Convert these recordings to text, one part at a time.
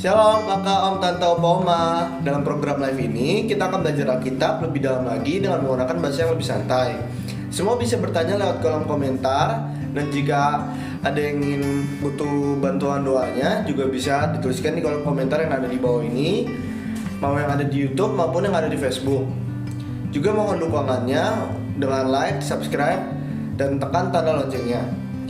Shalom kakak, om, tante, opa, oma. Dalam program live ini kita akan belajar Alkitab lebih dalam lagi dengan menggunakan bahasa yang lebih santai. Semua bisa bertanya lewat kolom komentar. Dan jika ada yang ingin butuh bantuan doanya juga bisa dituliskan di kolom komentar yang ada di bawah ini, mau yang ada di YouTube maupun yang ada di Facebook. Juga mohon dukungannya dengan like, subscribe, dan tekan tanda loncengnya.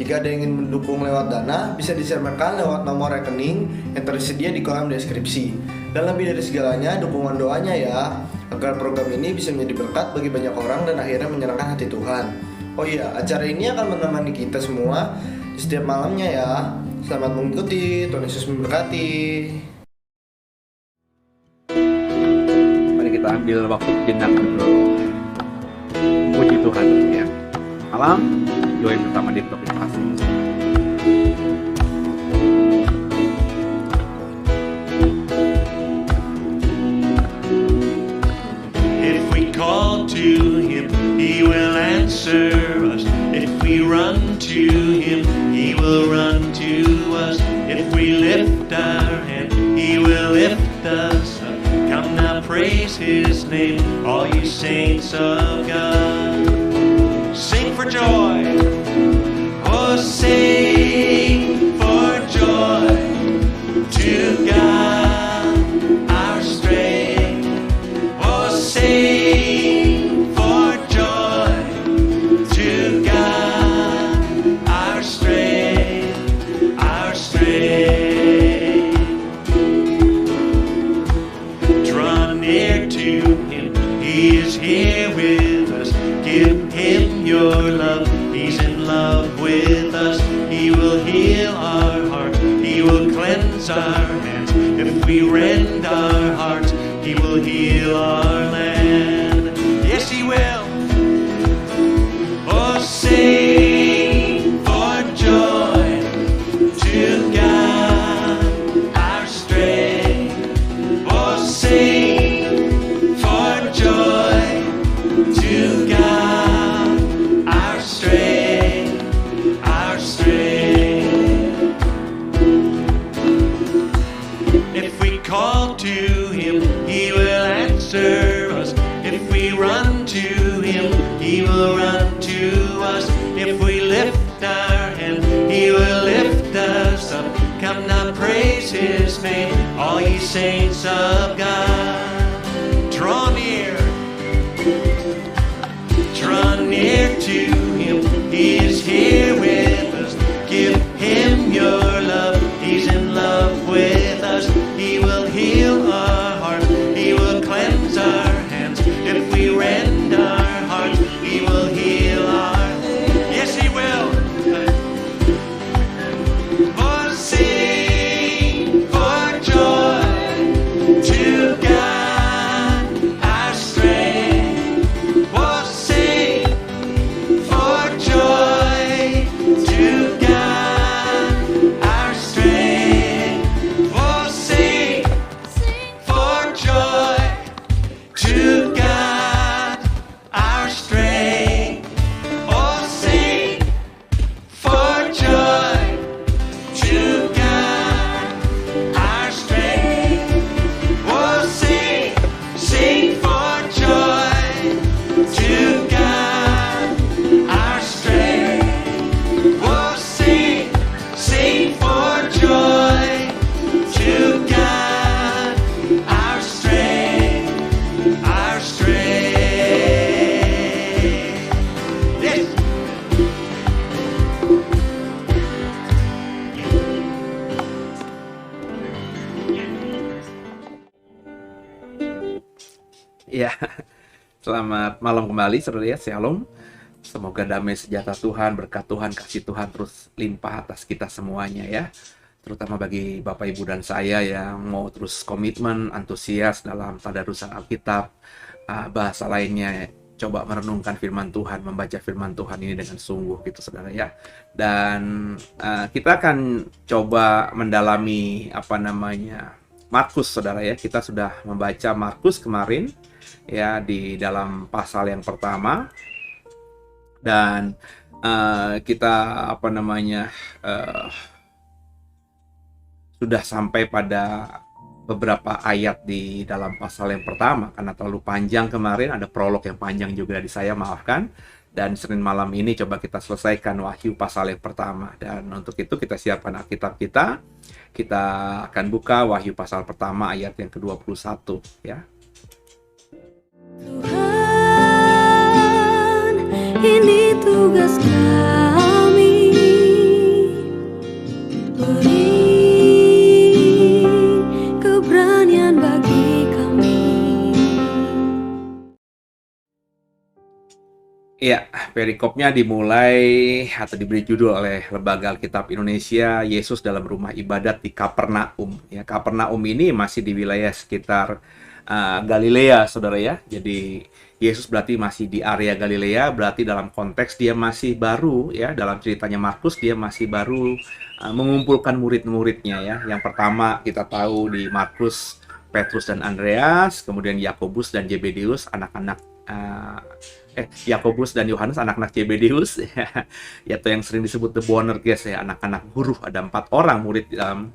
Jika ada yang ingin mendukung lewat dana, bisa diserahkan lewat nomor rekening yang tersedia di kolom deskripsi. Dan lebih dari segalanya, dukungan doanya ya, agar program ini bisa menjadi berkat bagi banyak orang dan akhirnya menyenangkan hati Tuhan. Oh iya, acara ini akan menemani kita semua di setiap malamnya ya. Selamat mengikuti, Tuhan Yesus memberkati. Mari kita ambil waktu sejenak untuk memuji Tuhan ya. Malam, doain bersama di topik kasih. If we call to Him, He will answer us. If we run to Him, He will run to us. If we lift our hand, He will lift us up. Come now, praise His name, all you saints of God. Sing for joy, oh sing for joy to God our strength. Oh sing for joy to God our strength, our strength. Draw near to Him, He is here with us. Give Him your love, He's in love with us. He will heal our heart, He will cleanse our hands. If we rend our hearts, He will heal our land. Yes, He will. Oh, sing for joy to God our strength. Oh, sing for joy to God our strength, our strength. If we call to Him, He will answer us. If we run to Him, He will run to us. If we lift our hand, He will lift us up. Come now, praise His name, all ye saints of God. Draw near to him, he is here with us. Give him your love, he's in love with us. He will heal our hearts, he will cleanse our hands. If we rend our hearts, he will heal our hands. Yes, he will. Oh, sing for joy to God our strength. Oh, sing for joy to God our strength. Oh, sing for joy to God our strength. Oh, sing for joy to God our strength. Oh, sing for joy to God our strength. Oh, sing for joy to God our strength, our strength. Yes. Ya, selamat malam kembali saudara ya, Shalom. Semoga damai sejahtera Tuhan, berkat Tuhan, kasih Tuhan terus limpah atas kita semuanya ya. Terutama bagi Bapak Ibu dan saya yang mau terus komitmen, antusias dalam tadarusan Alkitab. Bahasa lainnya, coba merenungkan firman Tuhan, membaca firman Tuhan ini dengan sungguh gitu saudara ya. Dan kita akan coba mendalami Markus saudara ya. Kita sudah membaca Markus kemarin ya di dalam pasal yang pertama. Dan kita sudah sampai pada beberapa ayat di dalam pasal yang pertama karena terlalu panjang kemarin, ada prolog yang panjang juga di saya, maafkan. Dan Senin malam ini coba kita selesaikan Wahyu pasal yang pertama. Dan untuk itu kita siapkan Alkitab kita. Kita akan buka Wahyu pasal pertama ayat yang ke-21 ya. Tuhan, ini tugas kami, beri keberanian bagi kami. Ya, perikopnya dimulai atau diberi judul oleh Lembaga Alkitab Indonesia, Yesus dalam rumah ibadat di Kapernaum. Ya, Kapernaum ini masih di wilayah sekitar Galilea, saudara ya. Jadi Yesus berarti masih di area Galilea, berarti dalam konteks dia masih baru ya. Dalam ceritanya Markus dia masih baru mengumpulkan murid-muridnya ya. Yang pertama kita tahu di Markus, Petrus dan Andreas, kemudian Yakobus dan Zebedeus, anak-anak Yakobus dan Yohanes, anak-anak Zebedeus yaitu yang sering disebut the Boanerges ya, anak-anak guru. Ada 4 orang murid dalam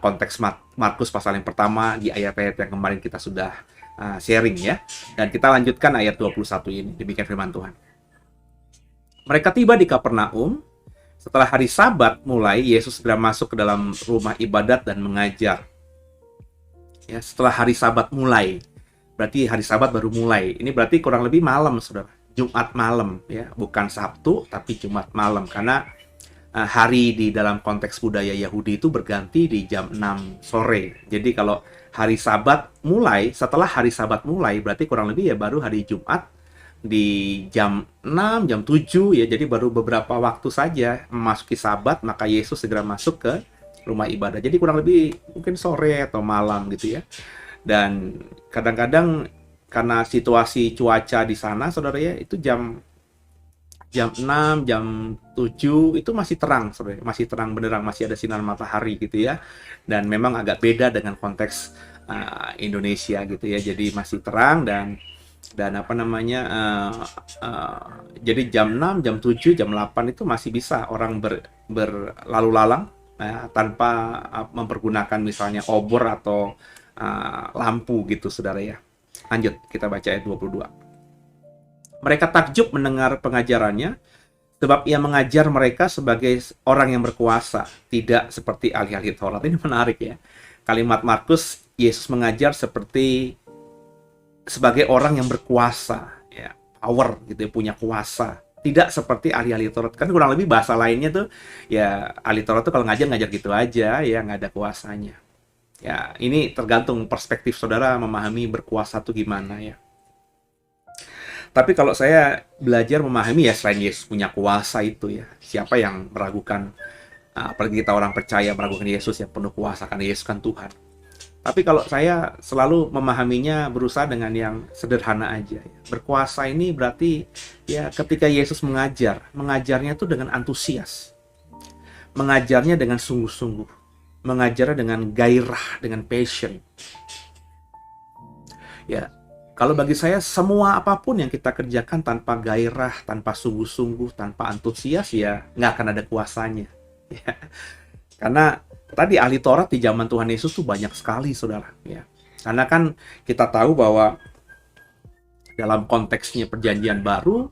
konteks Markus pasal yang pertama di ayat-ayat yang kemarin kita sudah sharing ya. Dan kita lanjutkan ayat 21 ini, demikian firman Tuhan. Mereka tiba di Kapernaum. Setelah hari Sabat mulai, Yesus segera masuk ke dalam rumah ibadat dan mengajar. Ya, setelah hari Sabat mulai, berarti hari Sabat baru mulai. Ini berarti kurang lebih malam, saudara. Jumat malam ya, bukan Sabtu tapi Jumat malam, karena hari di dalam konteks budaya Yahudi itu berganti di jam 6 sore. Jadi kalau hari Sabat mulai, setelah hari Sabat mulai, berarti kurang lebih ya baru hari Jumat di jam 6, jam 7 ya. Jadi baru beberapa waktu saja memasuki Sabat, maka Yesus segera masuk ke rumah ibadah. Jadi kurang lebih mungkin sore atau malam gitu ya. Dan kadang-kadang karena situasi cuaca di sana, saudara ya, itu jam 6, jam 7 itu masih terang, sebenarnya masih terang benderang, masih ada sinar matahari gitu ya. Dan memang agak beda dengan konteks Indonesia gitu ya. Jadi masih terang dan jadi jam 6, jam 7, jam 8 itu masih bisa orang berlalu lalang tanpa mempergunakan misalnya obor atau lampu gitu, saudara ya. Lanjut, kita baca ayat 22. Mereka takjub mendengar pengajarannya, Sebab ia mengajar mereka sebagai orang yang berkuasa, tidak seperti ahli-ahli Taurat. Ini menarik ya. Kalimat Markus, Yesus mengajar sebagai orang yang berkuasa, ya, power gitu ya, punya kuasa. Tidak seperti ahli-ahli Taurat. Kan kurang lebih bahasa lainnya tuh, ya ahli Taurat tuh kalau ngajar gitu aja, ya nggak ada kuasanya. Ya, ini tergantung perspektif saudara memahami berkuasa tuh gimana ya. Tapi kalau saya belajar memahami ya selain Yesus punya kuasa itu ya, siapa yang meragukan, apalagi kita orang percaya meragukan Yesus yang penuh kuasa karena Yesus kan Tuhan. Tapi kalau saya selalu memahaminya berusaha dengan yang sederhana aja. Ya. Berkuasa ini berarti ya ketika Yesus mengajarnya itu dengan antusias, mengajarnya dengan sungguh-sungguh, mengajarnya dengan gairah, dengan passion. Ya, kalau bagi saya semua apapun yang kita kerjakan tanpa gairah, tanpa sungguh-sungguh, tanpa antusias ya nggak akan ada kuasanya. Ya. Karena tadi ahli Taurat di zaman Tuhan Yesus tuh banyak sekali, saudara. Ya. Karena kan kita tahu bahwa dalam konteksnya perjanjian baru,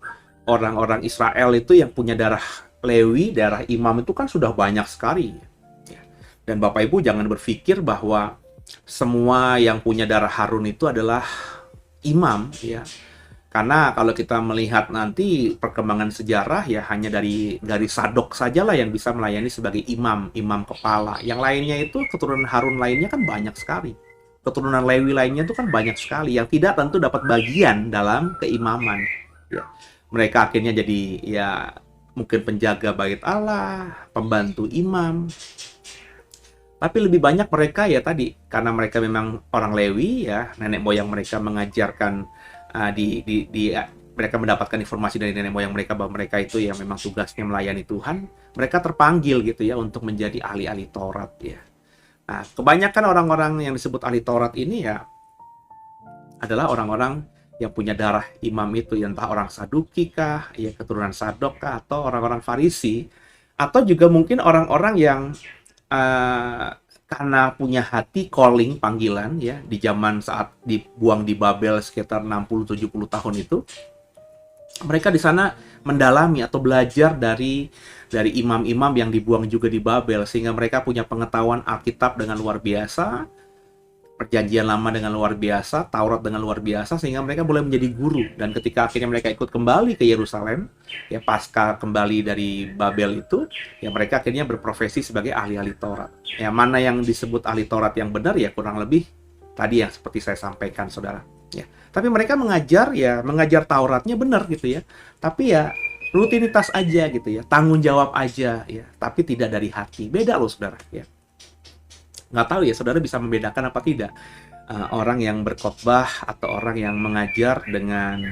orang-orang Israel itu yang punya darah Lewi, darah imam itu kan sudah banyak sekali. Ya. Dan Bapak Ibu jangan berpikir bahwa semua yang punya darah Harun itu adalah imam, ya. Karena kalau kita melihat nanti perkembangan sejarah ya hanya dari garis Sadok sajalah yang bisa melayani sebagai imam kepala. Yang lainnya itu keturunan Harun lainnya kan banyak sekali. Keturunan Lewi lainnya itu kan banyak sekali yang tidak tentu dapat bagian dalam keimaman. Ya. Mereka akhirnya jadi ya mungkin penjaga bait Allah, pembantu imam. Tapi lebih banyak mereka ya tadi karena mereka memang orang Lewi ya, nenek moyang mereka mengajarkan mereka mendapatkan informasi dari nenek moyang mereka bahwa mereka itu yang memang tugasnya melayani Tuhan, mereka terpanggil gitu ya untuk menjadi ahli-ahli Taurat ya. Nah, kebanyakan orang-orang yang disebut ahli Taurat ini ya adalah orang-orang yang punya darah imam itu, ya entah orang Saduki kah, ya keturunan Sadok kah, atau orang-orang Farisi, atau juga mungkin orang-orang yang karena punya hati calling, panggilan ya di zaman saat dibuang di Babel sekitar 60-70 tahun itu, mereka di sana mendalami atau belajar dari imam-imam yang dibuang juga di Babel, sehingga mereka punya pengetahuan Alkitab dengan luar biasa, Perjanjian Lama dengan luar biasa, Taurat dengan luar biasa, sehingga mereka boleh menjadi guru. Dan ketika akhirnya mereka ikut kembali ke Yerusalem, ya pasca kembali dari Babel itu, ya mereka akhirnya berprofesi sebagai ahli-ahli Taurat. Ya mana yang disebut ahli Taurat yang benar ya kurang lebih tadi yang seperti saya sampaikan, saudara. Ya, tapi mereka mengajar Tauratnya benar gitu ya. Tapi ya rutinitas aja gitu ya, tanggung jawab aja ya, tapi tidak dari hati. Beda loh, saudara. Ya. Nggak tahu ya saudara bisa membedakan apa tidak orang yang berkhotbah atau orang yang mengajar dengan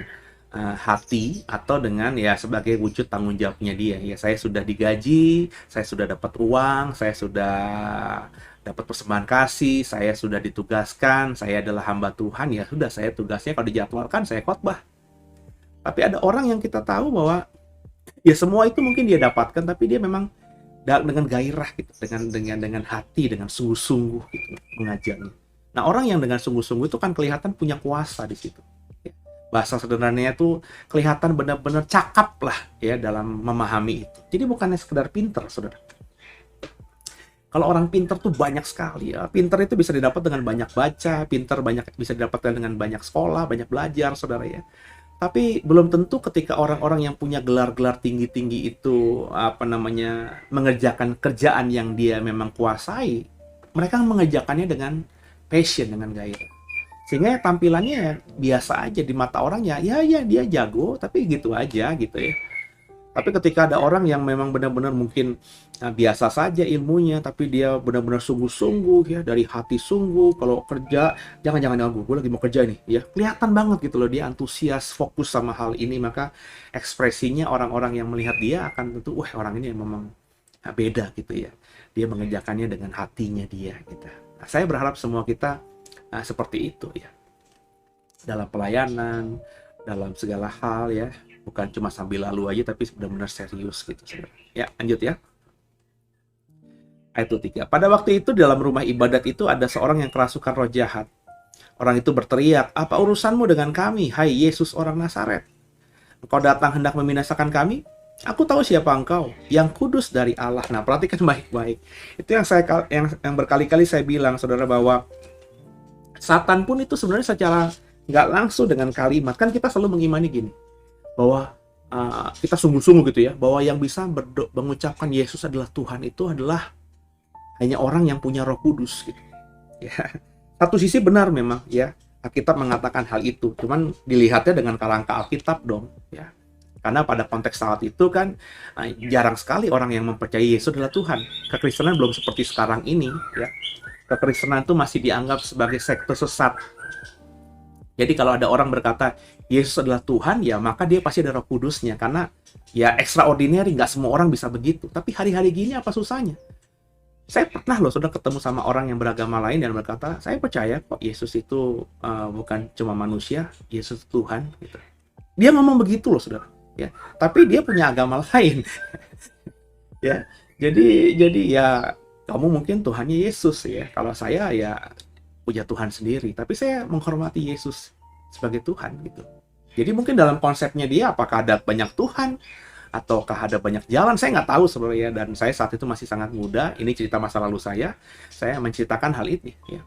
hati atau dengan ya sebagai wujud tanggung jawabnya dia. Ya saya sudah digaji, saya sudah dapat uang, saya sudah dapat persembahan kasih, saya sudah ditugaskan, saya adalah hamba Tuhan, ya sudah saya tugasnya kalau dijadwalkan saya khotbah. Tapi ada orang yang kita tahu bahwa ya semua itu mungkin dia dapatkan, tapi dia memang dengan gairah gitu, dengan hati, dengan sungguh-sungguh gitu mengajarnya. Nah, orang yang dengan sungguh-sungguh itu kan kelihatan punya kuasa di situ. Ya. Bahasa sederhananya itu kelihatan benar-benar cakap lah ya dalam memahami itu. Jadi bukannya sekedar pinter, saudara. Kalau orang pinter tuh banyak sekali ya. Pinter itu bisa didapat dengan banyak baca, pinter bisa didapatkan dengan banyak sekolah, banyak belajar, saudara ya. Tapi belum tentu ketika orang-orang yang punya gelar-gelar tinggi-tinggi itu mengerjakan kerjaan yang dia memang kuasai, mereka mengerjakannya dengan passion, dengan gairah. Sehingga tampilannya ya biasa aja di mata orang ya dia jago, tapi gitu aja gitu ya. Tapi ketika ada orang yang memang benar-benar mungkin biasa saja ilmunya, tapi dia benar-benar sungguh-sungguh ya, dari hati sungguh, kalau kerja jangan ganggu, gue lagi mau kerja nih ya, kelihatan banget gitu loh dia antusias, fokus sama hal ini, maka ekspresinya orang-orang yang melihat dia akan tentu wah orang ini memang beda gitu ya, dia mengerjakannya dengan hatinya dia gitu. Nah, saya berharap semua kita seperti itu ya, dalam pelayanan, dalam segala hal ya. Bukan cuma sambil lalu aja, tapi benar-benar serius gitu. Ya, lanjut ya. Ayat 3. Pada waktu itu dalam rumah ibadat itu ada seorang yang kerasukan roh jahat. Orang itu berteriak, "Apa urusanmu dengan kami, hai Yesus orang Nazaret? Engkau datang hendak membinasakan kami? Aku tahu siapa engkau, yang kudus dari Allah. Nah, perhatikan baik-baik. Itu yang berkali-kali saya bilang, saudara, bahwa Satan pun itu sebenarnya secara nggak langsung dengan kalimat, kan kita selalu mengimani gini, bahwa kita sungguh-sungguh gitu ya, bahwa yang bisa mengucapkan Yesus adalah Tuhan itu adalah hanya orang yang punya Roh Kudus gitu. Ya, satu sisi benar memang ya, Alkitab mengatakan hal itu, cuman dilihatnya dengan kerangka Alkitab dong, ya. Karena pada konteks saat itu kan jarang sekali orang yang mempercayai Yesus adalah Tuhan. Kekristenan belum seperti sekarang ini, ya. Kekristenan itu masih dianggap sebagai sekte sesat. Jadi kalau ada orang berkata Yesus adalah Tuhan, ya maka dia pasti ada Roh Kudusnya. Karena ya extraordinary, nggak semua orang bisa begitu. Tapi hari-hari gini apa susahnya? Saya pernah loh sudah ketemu sama orang yang beragama lain dan berkata, saya percaya kok Yesus itu bukan cuma manusia, Yesus Tuhan. Gitu. Dia ngomong begitu loh, saudara. Ya, tapi dia punya agama lain. Ya, jadi ya kamu mungkin Tuhannya Yesus ya. Kalau saya ya punya Tuhan sendiri, tapi saya menghormati Yesus sebagai Tuhan gitu. Jadi mungkin dalam konsepnya dia apakah ada banyak Tuhan ataukah ada banyak jalan, saya nggak tahu sebenarnya. Dan saya saat itu masih sangat muda. Ini cerita masa lalu saya menceritakan hal ini. Ya.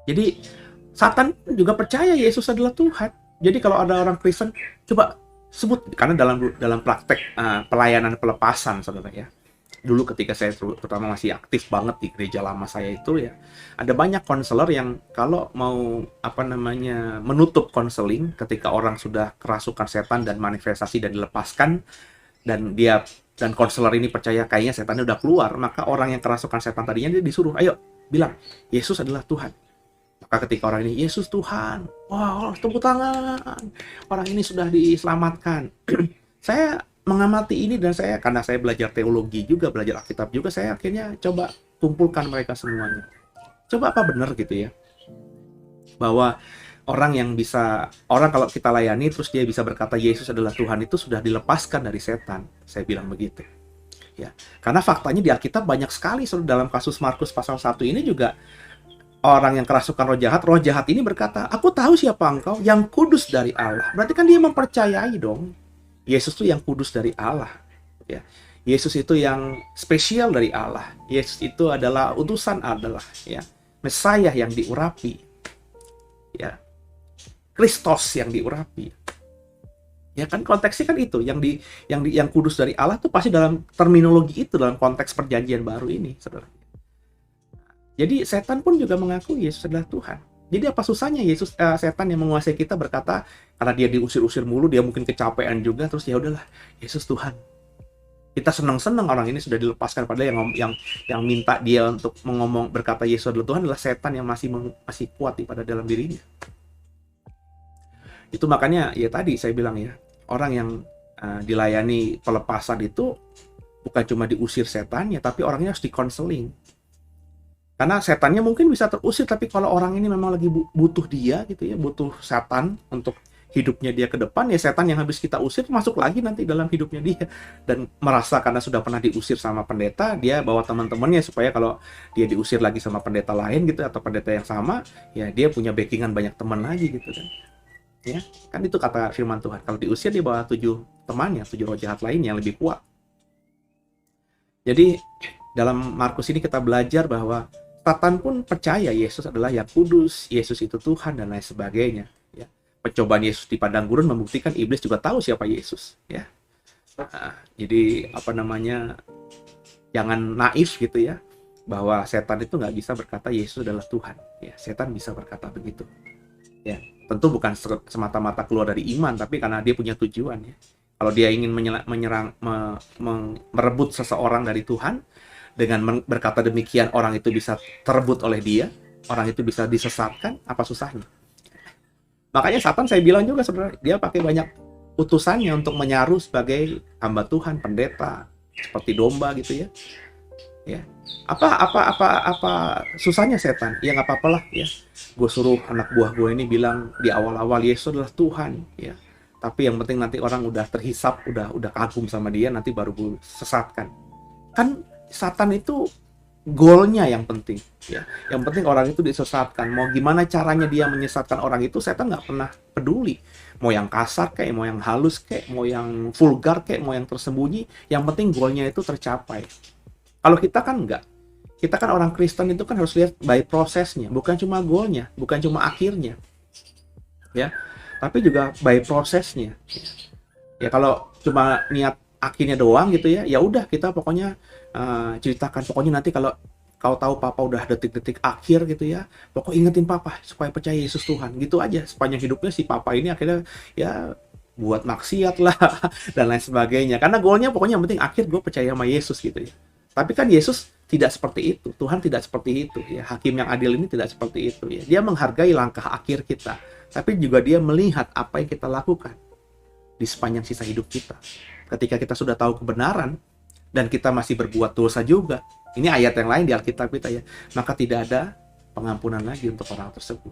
Jadi Satan juga percaya Yesus adalah Tuhan. Jadi kalau ada orang Kristen, coba sebut, karena dalam praktek pelayanan pelepasan, saudara ya. Dulu ketika saya terutama masih aktif banget di gereja lama saya itu ya, ada banyak konselor yang kalau mau menutup konseling ketika orang sudah kerasukan setan dan manifestasi dan dilepaskan, dan konselor ini percaya kayaknya setannya udah keluar, maka orang yang kerasukan setan tadinya dia disuruh, ayo bilang Yesus adalah Tuhan. Maka ketika orang ini Yesus Tuhan, wah tepuk tangan, orang ini sudah diselamatkan. Saya mengamati ini dan karena saya belajar teologi juga, belajar Alkitab juga, saya akhirnya coba kumpulkan mereka semuanya. Coba apa benar gitu ya, bahwa orang kalau kita layani terus dia bisa berkata Yesus adalah Tuhan, itu sudah dilepaskan dari setan. Saya bilang begitu. Ya, karena faktanya di Alkitab banyak sekali, dalam kasus Markus pasal 1 ini juga orang yang kerasukan roh jahat ini berkata, aku tahu siapa engkau, yang kudus dari Allah. Berarti kan dia mempercayai dong, Yesus itu yang kudus dari Allah. Ya. Yesus itu yang spesial dari Allah. Yesus itu adalah utusan Allah, ya. Mesias yang diurapi. Ya. Kristus yang diurapi. Ya kan konteksnya kan itu, yang kudus dari Allah itu pasti dalam terminologi itu, dalam konteks perjanjian baru ini, saudara. Jadi setan pun juga mengaku Yesus adalah Tuhan. Jadi apa susahnya setan yang menguasai kita berkata, karena dia diusir-usir mulu, dia mungkin kecapean juga, terus ya udahlah, Yesus Tuhan. Kita senang-senang orang ini sudah dilepaskan, padahal yang minta dia untuk berkata Yesus adalah Tuhan adalah setan yang masih kuat pada dalam dirinya. Itu makanya ya tadi saya bilang ya, orang yang dilayani pelepasan itu bukan cuma diusir setannya, tapi orangnya harus dikonseling. Karena setannya mungkin bisa terusir, tapi kalau orang ini memang lagi butuh dia gitu ya, butuh setan untuk hidupnya dia ke depan, ya setan yang habis kita usir masuk lagi nanti dalam hidupnya dia, dan merasa karena sudah pernah diusir sama pendeta, dia bawa teman-temannya supaya kalau dia diusir lagi sama pendeta lain gitu atau pendeta yang sama, ya dia punya backingan banyak teman lagi gitu kan. Ya, kan itu kata firman Tuhan. Kalau diusir dia bawa 7 temannya, 7 roh jahat lain yang lebih kuat. Jadi dalam Markus ini kita belajar bahwa Satan pun percaya Yesus adalah yang kudus, Yesus itu Tuhan dan lain sebagainya. Ya. Percobaan Yesus di padang gurun membuktikan iblis juga tahu siapa Yesus. Ya. Jadi jangan naif gitu ya, bahwa setan itu nggak bisa berkata Yesus adalah Tuhan. Ya, setan bisa berkata begitu. Ya, tentu bukan semata-mata keluar dari iman, tapi karena dia punya tujuan. Ya. Kalau dia ingin merebut seseorang dari Tuhan, dengan berkata demikian orang itu bisa terebut oleh dia, orang itu bisa disesatkan, apa susahnya? Makanya Satan saya bilang juga sebenarnya dia pakai banyak utusannya untuk menyaru sebagai hamba Tuhan, pendeta, seperti domba gitu ya. Ya. Apa susahnya setan? Ya nggak apa-apalah ya. Gue suruh anak buah gue ini bilang di awal-awal Yesus adalah Tuhan, ya. Tapi yang penting nanti orang udah terhisap, udah kagum sama dia, nanti baru gue sesatkan. Kan Satan itu goalnya yang penting, ya. Yang penting orang itu disesatkan. Mau gimana caranya dia menyesatkan orang itu, setan nggak pernah peduli. Mau yang kasar kayak, mau yang halus kayak, mau yang vulgar kayak, mau yang tersembunyi, yang penting goalnya itu tercapai. Kalau kita kan enggak. Kita kan orang Kristen itu kan harus lihat by prosesnya, bukan cuma goalnya, bukan cuma akhirnya. Ya. Tapi juga by prosesnya. Ya kalau cuma niat akhirnya doang gitu ya, ya udah kita pokoknya ceritakan, pokoknya nanti kalau kau tahu papa udah detik-detik akhir gitu ya, pokoknya ingetin papa supaya percaya Yesus Tuhan, gitu aja. Sepanjang hidupnya si papa ini akhirnya ya buat maksiat lah dan lain sebagainya, karena goalnya pokoknya yang penting akhir gue percaya sama Yesus gitu ya. Tapi kan Yesus tidak seperti itu, Tuhan tidak seperti itu ya, hakim yang adil ini tidak seperti itu ya. Dia menghargai langkah akhir kita, tapi juga dia melihat apa yang kita lakukan di sepanjang sisa hidup kita. Ketika kita sudah tahu kebenaran dan kita masih berbuat dosa juga, ini ayat yang lain di Alkitab kita ya, maka tidak ada pengampunan lagi untuk orang tersebut.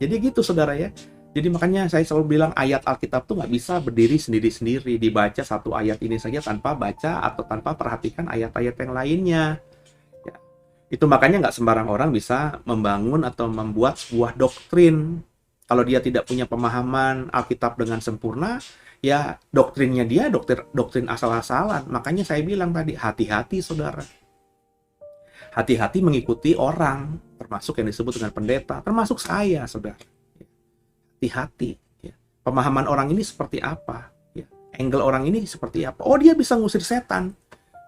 Jadi gitu saudara ya. Jadi makanya saya selalu bilang ayat Alkitab tuh nggak bisa berdiri sendiri-sendiri, dibaca satu ayat ini saja tanpa baca atau tanpa perhatikan ayat-ayat yang lainnya. Ya. Itu makanya nggak sembarang orang bisa membangun atau membuat sebuah doktrin. Kalau dia tidak punya pemahaman Alkitab dengan sempurna, ya doktrinnya dia doktrin asal-asalan. Makanya saya bilang tadi, hati-hati saudara. Hati-hati mengikuti orang, termasuk yang disebut dengan pendeta, termasuk saya saudara. Hati-hati. Ya. Pemahaman orang ini seperti apa? Ya. Angle orang ini seperti apa? Oh, dia bisa ngusir setan.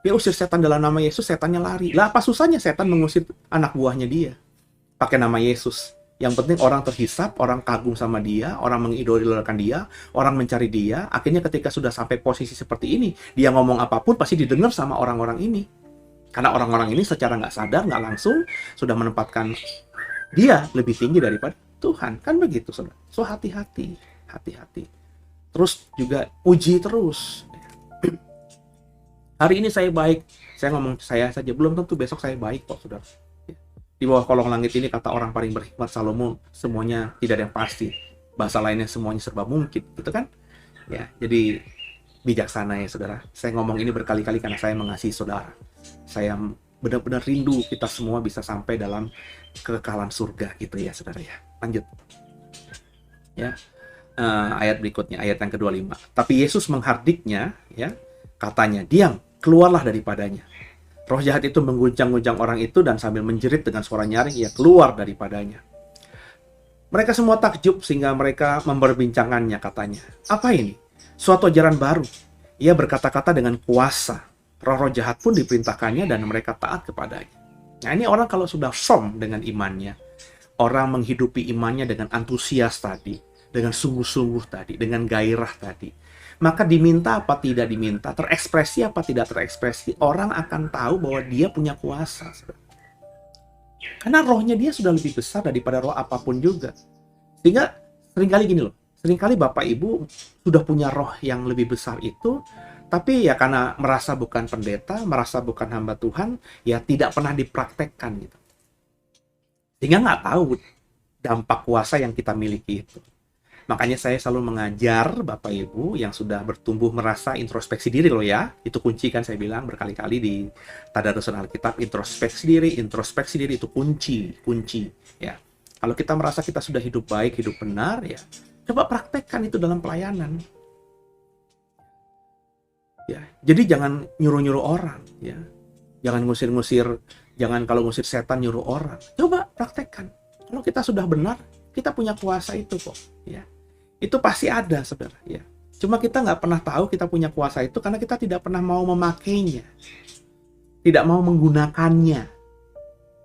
Dia usir setan dalam nama Yesus, setannya lari. Lah apa susahnya setan mengusir anak buahnya dia? Pakai nama Yesus. Yang penting orang terhisap, orang kagum sama dia, orang mengidolakan dia, orang mencari dia. Akhirnya ketika sudah sampai posisi seperti ini, dia ngomong apapun pasti didengar sama orang-orang ini. Karena orang-orang ini secara nggak sadar, nggak langsung, sudah menempatkan dia lebih tinggi daripada Tuhan. Kan begitu, saudara. So, hati-hati. Hati-hati. Terus juga uji terus. Hari ini saya baik. Saya ngomong saya saja. Belum tentu besok saya baik kok, saudara. Di bawah kolong langit ini, kata orang paling berhikmat Salomo, semuanya tidak ada yang pasti. Bahasa lainnya semuanya serba mungkin. Gitu kan? Ya, jadi bijaksana ya, saudara. Saya ngomong ini berkali-kali karena saya mengasihi saudara. Saya benar-benar rindu kita semua bisa sampai dalam kekekalan surga gitu ya, saudara ya. Lanjut. Ya. Ayat berikutnya, ayat yang ke-25. Tapi Yesus menghardiknya, ya, katanya, "Diam, keluarlah daripadanya." Roh jahat itu mengguncang-guncang orang itu dan sambil menjerit dengan suara nyaring, ia keluar daripadanya. Mereka semua takjub sehingga mereka memperbincangkannya, katanya, "Apa ini? Suatu ajaran baru." Ia berkata-kata dengan kuasa. Roh-roh jahat pun diperintahkannya dan mereka taat kepadanya. Nah, ini orang kalau sudah firm dengan imannya, orang menghidupi imannya dengan antusias tadi, dengan sungguh-sungguh tadi, dengan gairah tadi, maka diminta apa tidak diminta, terekspresi apa tidak terekspresi, orang akan tahu bahwa dia punya kuasa. Karena rohnya dia sudah lebih besar daripada roh apapun juga. Sehingga seringkali gini loh, seringkali Bapak Ibu sudah punya roh yang lebih besar itu, tapi ya karena merasa bukan pendeta, merasa bukan hamba Tuhan, ya tidak pernah dipraktekkan gitu. Sehingga nggak tahu dampak kuasa yang kita miliki itu. Makanya saya selalu mengajar Bapak Ibu yang sudah bertumbuh merasa introspeksi diri loh ya. Itu kunci kan, saya bilang berkali-kali di Tadarusan Alkitab, introspeksi diri itu kunci ya. Kalau kita merasa kita sudah hidup baik, hidup benar ya, coba praktekkan itu dalam pelayanan. Ya, jadi jangan nyuruh-nyuruh orang ya. Jangan ngusir-ngusir, jangan kalau ngusir setan nyuruh orang. Coba praktekkan. Kalau kita sudah benar, kita punya kuasa itu kok ya. Itu pasti ada saudara ya. Cuma kita nggak pernah tahu kita punya kuasa itu karena kita tidak pernah mau memakainya. Tidak mau menggunakannya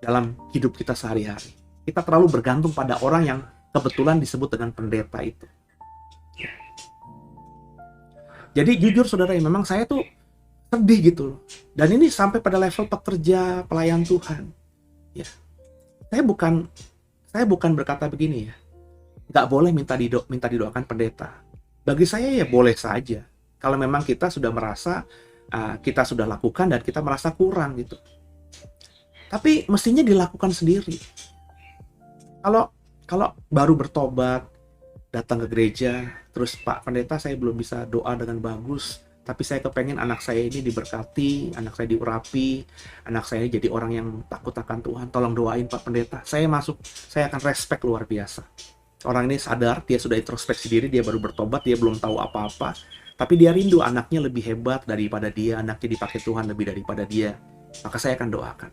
dalam hidup kita sehari-hari. Kita terlalu bergantung pada orang yang kebetulan disebut dengan pendeta itu. Jadi jujur saudara ya, memang saya tuh sedih gitu loh. Dan ini sampai pada level pekerja pelayan Tuhan. Ya. Saya bukan berkata begini ya. Nggak boleh minta didoakan pendeta. Bagi saya ya boleh saja. Kalau memang kita sudah merasa kita sudah lakukan dan kita merasa kurang gitu. Tapi mestinya dilakukan sendiri. Kalau baru bertobat, datang ke gereja, terus Pak Pendeta saya belum bisa doa dengan bagus, tapi saya kepengen anak saya ini diberkati, anak saya diurapi, anak saya ini jadi orang yang takut akan Tuhan, tolong doain Pak Pendeta. Saya akan respect luar biasa. Orang ini sadar, dia sudah introspeksi diri, dia baru bertobat, dia belum tahu apa-apa. Tapi dia rindu anaknya lebih hebat daripada dia, anaknya dipakai Tuhan lebih daripada dia. Maka saya akan doakan.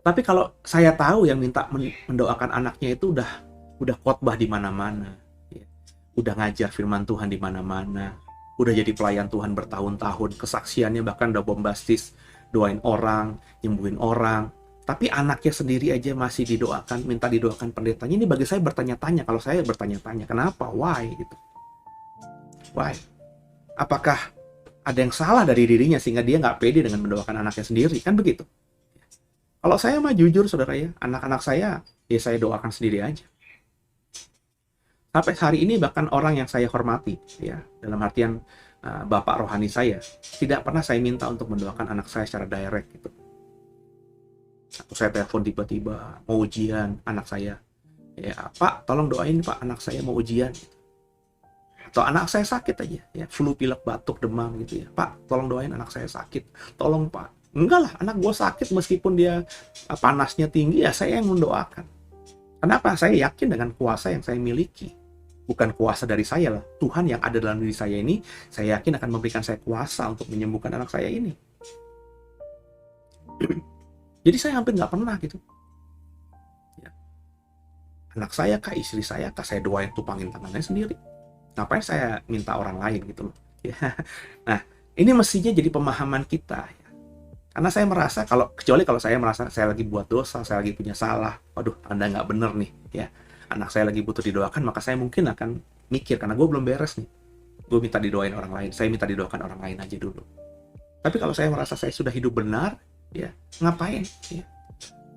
Tapi kalau saya tahu yang minta mendoakan anaknya itu udah khotbah di mana-mana, ya. Udah ngajar firman Tuhan di mana-mana, udah jadi pelayan Tuhan bertahun-tahun, kesaksiannya bahkan udah bombastis, doain orang, nyembuhin orang. Tapi anaknya sendiri aja masih didoakan, minta didoakan pendetanya. Ini bagi saya bertanya-tanya. Kalau saya bertanya-tanya, kenapa? Why? Gitu. Why? Apakah ada yang salah dari dirinya sehingga dia nggak pede dengan mendoakan anaknya sendiri? Kan begitu. Kalau saya mah jujur, saudara ya, anak-anak saya, ya saya doakan sendiri aja. Sampai hari ini bahkan orang yang saya hormati, ya, dalam artian bapak rohani saya, tidak pernah saya minta untuk mendoakan anak saya secara direct gitu. Atau saya telepon tiba-tiba mau ujian anak saya, ya Pak tolong doain Pak, anak saya mau ujian, atau anak saya sakit aja, ya flu, pilek, batuk, demam gitu ya, Pak tolong doain anak saya sakit, tolong Pak. Enggak lah, anak gue sakit meskipun dia panasnya tinggi, ya saya yang mendoakan. Kenapa? Saya yakin dengan kuasa yang saya miliki, bukan kuasa dari saya lah, Tuhan yang ada dalam diri saya ini, saya yakin akan memberikan saya kuasa untuk menyembuhkan anak saya ini. Jadi saya hampir nggak pernah gitu. Ya. Anak saya kah, istri saya kah, saya doain tupangin tangannya sendiri. Ngapain saya minta orang lain gitu loh. Ya. Nah, ini mestinya jadi pemahaman kita. Ya. Karena saya merasa, kecuali kalau saya merasa saya lagi buat dosa, saya lagi punya salah. Waduh, Anda nggak bener nih. Ya. Anak saya lagi butuh didoakan, maka saya mungkin akan mikir, karena gue belum beres nih. Gue minta didoain orang lain, saya minta didoakan orang lain aja dulu. Tapi kalau saya merasa saya sudah hidup benar, ya ngapain ya?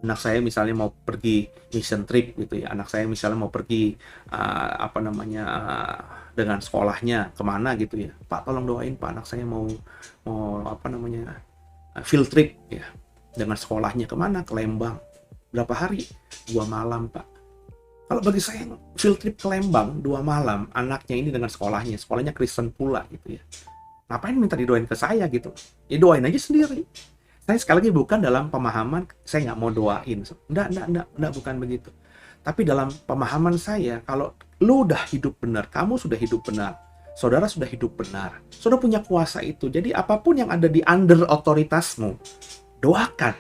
Anak saya misalnya mau pergi mission trip gitu ya, anak saya misalnya mau pergi dengan sekolahnya kemana gitu ya, Pak tolong doain Pak, anak saya mau field trip ya dengan sekolahnya kemana, ke Lembang, berapa hari, 2 malam Pak. Kalau bagi saya field trip ke Lembang 2 malam, anaknya ini dengan sekolahnya Kristen pula gitu ya, ngapain minta didoain ke saya gitu, ya doain aja sendiri. Saya sekali lagi bukan dalam pemahaman saya nggak mau doain. Enggak, bukan begitu. Tapi dalam pemahaman saya, kalau lu udah hidup benar, kamu sudah hidup benar, saudara sudah hidup benar, saudara punya kuasa itu. Jadi apapun yang ada di under otoritasmu, doakan.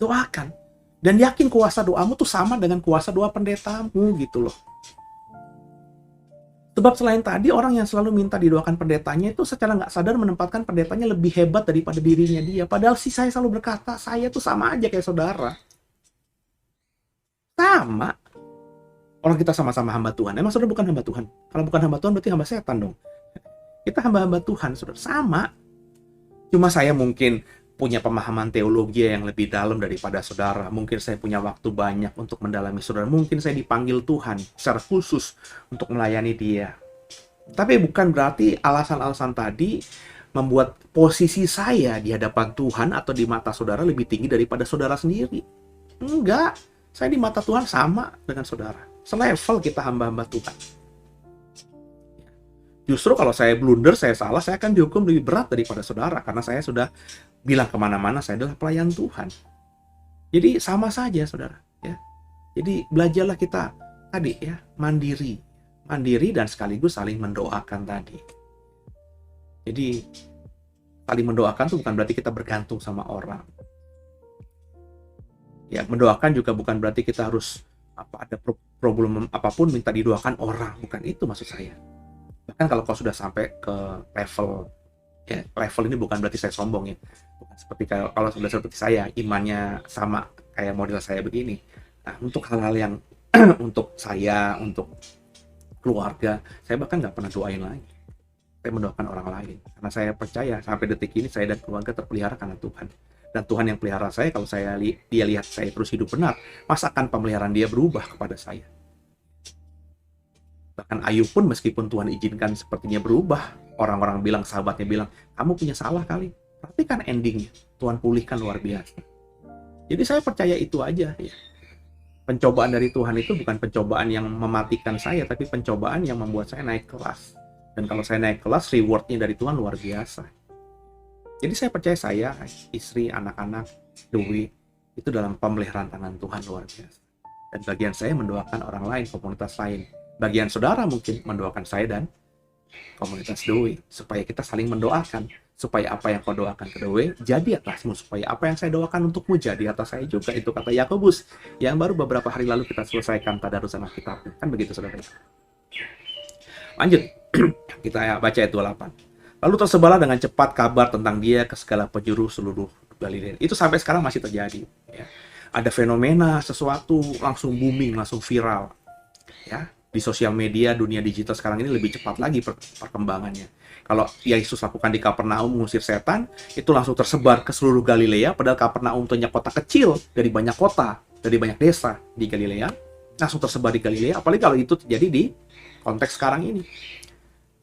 Doakan. Dan yakin kuasa doamu tuh sama dengan kuasa doa pendetamu gitu loh. Sebab selain tadi, orang yang selalu minta didoakan pendetanya itu secara nggak sadar menempatkan pendetanya lebih hebat daripada dirinya dia. Padahal sih saya selalu berkata, saya tuh sama aja kayak saudara. Sama. Orang kita sama-sama hamba Tuhan. Emang saudara bukan hamba Tuhan? Kalau bukan hamba Tuhan berarti hamba setan dong. Kita hamba-hamba Tuhan, saudara. Sama. Cuma saya mungkin punya pemahaman teologi yang lebih dalam daripada saudara. Mungkin saya punya waktu banyak untuk mendalami saudara. Mungkin saya dipanggil Tuhan secara khusus untuk melayani dia. Tapi bukan berarti alasan-alasan tadi membuat posisi saya di hadapan Tuhan atau di mata saudara lebih tinggi daripada saudara sendiri. Enggak. Saya di mata Tuhan sama dengan saudara. Selevel kita hamba-hamba Tuhan. Justru kalau saya blunder, saya salah, saya akan dihukum lebih berat daripada saudara. Karena saya sudah bilang kemana-mana, saya adalah pelayan Tuhan. Jadi sama saja, saudara. Ya. Jadi belajarlah kita tadi ya, mandiri. Mandiri dan sekaligus saling mendoakan tadi. Jadi saling mendoakan itu bukan berarti kita bergantung sama orang. Ya, mendoakan juga bukan berarti kita harus ada problem apapun minta didoakan orang. Bukan itu maksud saya. Bahkan kalau kau sudah sampai ke level, ya level ini bukan berarti saya sombong ya, bukan seperti kalau sudah seperti saya, imannya sama kayak model saya begini. Nah, untuk hal-hal yang untuk saya, untuk keluarga, saya bahkan nggak pernah doain lagi. Saya mendoakan orang lain, karena saya percaya sampai detik ini saya dan keluarga terpelihara karena Tuhan. Dan Tuhan yang pelihara saya, kalau dia lihat saya terus hidup benar, masa akan pemeliharaan dia berubah kepada saya? Bahkan Ayub pun meskipun Tuhan izinkan sepertinya berubah, orang-orang bilang, sahabatnya bilang, kamu punya salah kali. Tapi kan endingnya, Tuhan pulihkan luar biasa. Jadi saya percaya itu aja ya. Pencobaan dari Tuhan itu bukan pencobaan yang mematikan saya, tapi pencobaan yang membuat saya naik kelas. Dan kalau saya naik kelas, rewardnya dari Tuhan luar biasa. Jadi saya percaya saya, istri, anak-anak, Dewi, itu dalam pemeliharaan tangan Tuhan luar biasa. Dan bagian saya mendoakan orang lain, komunitas lain. Bagian saudara mungkin mendoakan saya dan komunitas The Way. Supaya kita saling mendoakan. Supaya apa yang kau doakan ke The Way jadi atasmu. Supaya apa yang saya doakan untukmu jadi atas saya juga. Itu kata Yakobus yang baru beberapa hari lalu kita selesaikan tadarusan Alkitab. Kan begitu saudara. Lanjut. Kita baca ayat 28. Lalu tersebarlah dengan cepat kabar tentang dia ke segala penjuru seluruh Galilea. Itu sampai sekarang masih terjadi. Ya. Ada fenomena sesuatu langsung booming, langsung viral. Ya. Di sosial media, dunia digital sekarang ini lebih cepat lagi perkembangannya. Kalau Yesus lakukan di Kapernaum mengusir setan, itu langsung tersebar ke seluruh Galilea. Padahal Kapernaum itu hanya kota kecil dari banyak kota, dari banyak desa di Galilea. Langsung tersebar di Galilea. Apalagi kalau itu terjadi di konteks sekarang ini.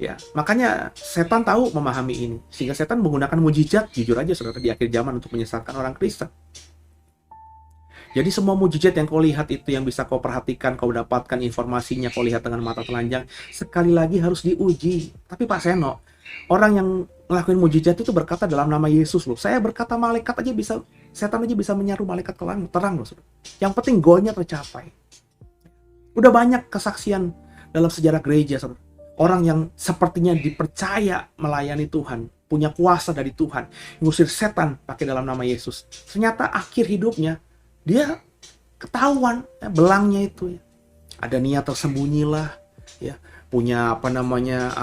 Ya, makanya setan tahu memahami ini. Sehingga setan menggunakan mujizat, jujur aja saudara, di akhir zaman untuk menyesatkan orang Kristen. Jadi semua mujizat yang kau lihat itu, yang bisa kau perhatikan, kau dapatkan informasinya, kau lihat dengan mata telanjang, sekali lagi harus diuji. Tapi Pak Seno, orang yang ngelakuin mujizat itu berkata dalam nama Yesus loh. Saya berkata malaikat aja bisa, setan aja bisa menyaru malaikat terang loh. Saudara. Yang penting goalnya tercapai. Udah banyak kesaksian dalam sejarah gereja, saudara. Orang yang sepertinya dipercaya melayani Tuhan, punya kuasa dari Tuhan, ngusir setan pakai dalam nama Yesus. Ternyata akhir hidupnya, dia ketahuan ya, belangnya itu ya. Ada niat tersembunyi lah ya, punya apa namanya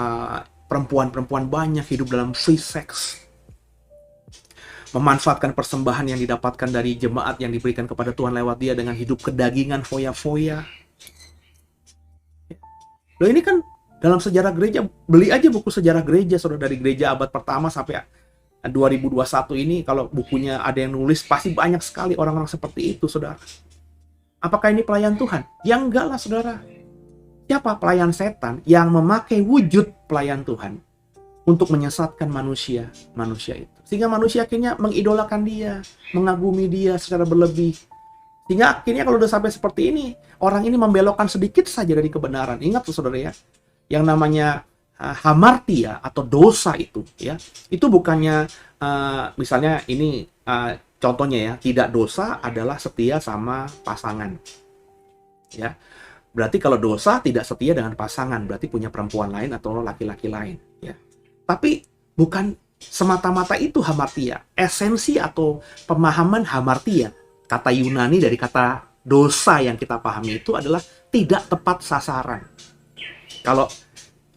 perempuan-perempuan banyak, hidup dalam free sex, memanfaatkan persembahan yang didapatkan dari jemaat yang diberikan kepada Tuhan lewat dia dengan hidup kedagingan foya-foya. Loh ini kan dalam sejarah gereja, beli aja buku sejarah gereja saudara, dari gereja abad pertama sampai 2021 ini, kalau bukunya ada yang nulis, pasti banyak sekali orang-orang seperti itu, saudara. Apakah ini pelayan Tuhan? Ya enggak lah, saudara. Siapa pelayan setan yang memakai wujud pelayan Tuhan untuk menyesatkan manusia itu? Sehingga manusia akhirnya mengidolakan dia, mengagumi dia secara berlebih. Sehingga akhirnya kalau udah sampai seperti ini, orang ini membelokkan sedikit saja dari kebenaran. Ingat tuh, saudara ya, yang namanya hamartia atau dosa itu ya, itu bukannya misalnya ini contohnya ya, tidak dosa adalah setia sama pasangan ya. Berarti kalau dosa tidak setia dengan pasangan, berarti punya perempuan lain atau laki-laki lain ya. Tapi bukan semata-mata itu hamartia. Esensi atau pemahaman hamartia, kata Yunani dari kata dosa yang kita pahami itu adalah tidak tepat sasaran. Kalau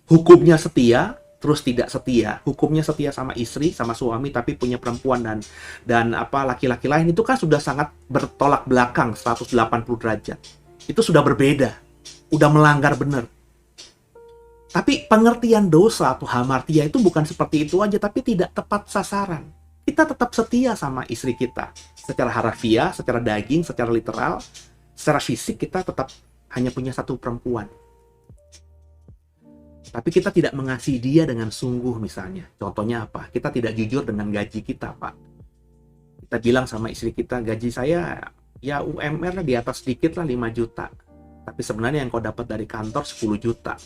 hukumnya setia, terus tidak setia. Hukumnya setia sama istri, sama suami, tapi punya perempuan dan laki-laki lain, itu kan sudah sangat bertolak belakang 180 derajat. Itu sudah berbeda, udah melanggar benar. Tapi pengertian dosa atau hamartia itu bukan seperti itu aja, tapi tidak tepat sasaran. Kita tetap setia sama istri kita. Secara harafiah, secara daging, secara literal, secara fisik kita tetap hanya punya satu perempuan. Tapi kita tidak mengasihi dia dengan sungguh misalnya. Contohnya apa? Kita tidak jujur dengan gaji kita, Pak. Kita bilang sama istri kita, gaji saya ya UMR di atas sedikit lah 5 juta. Tapi sebenarnya yang kau dapat dari kantor 10 juta.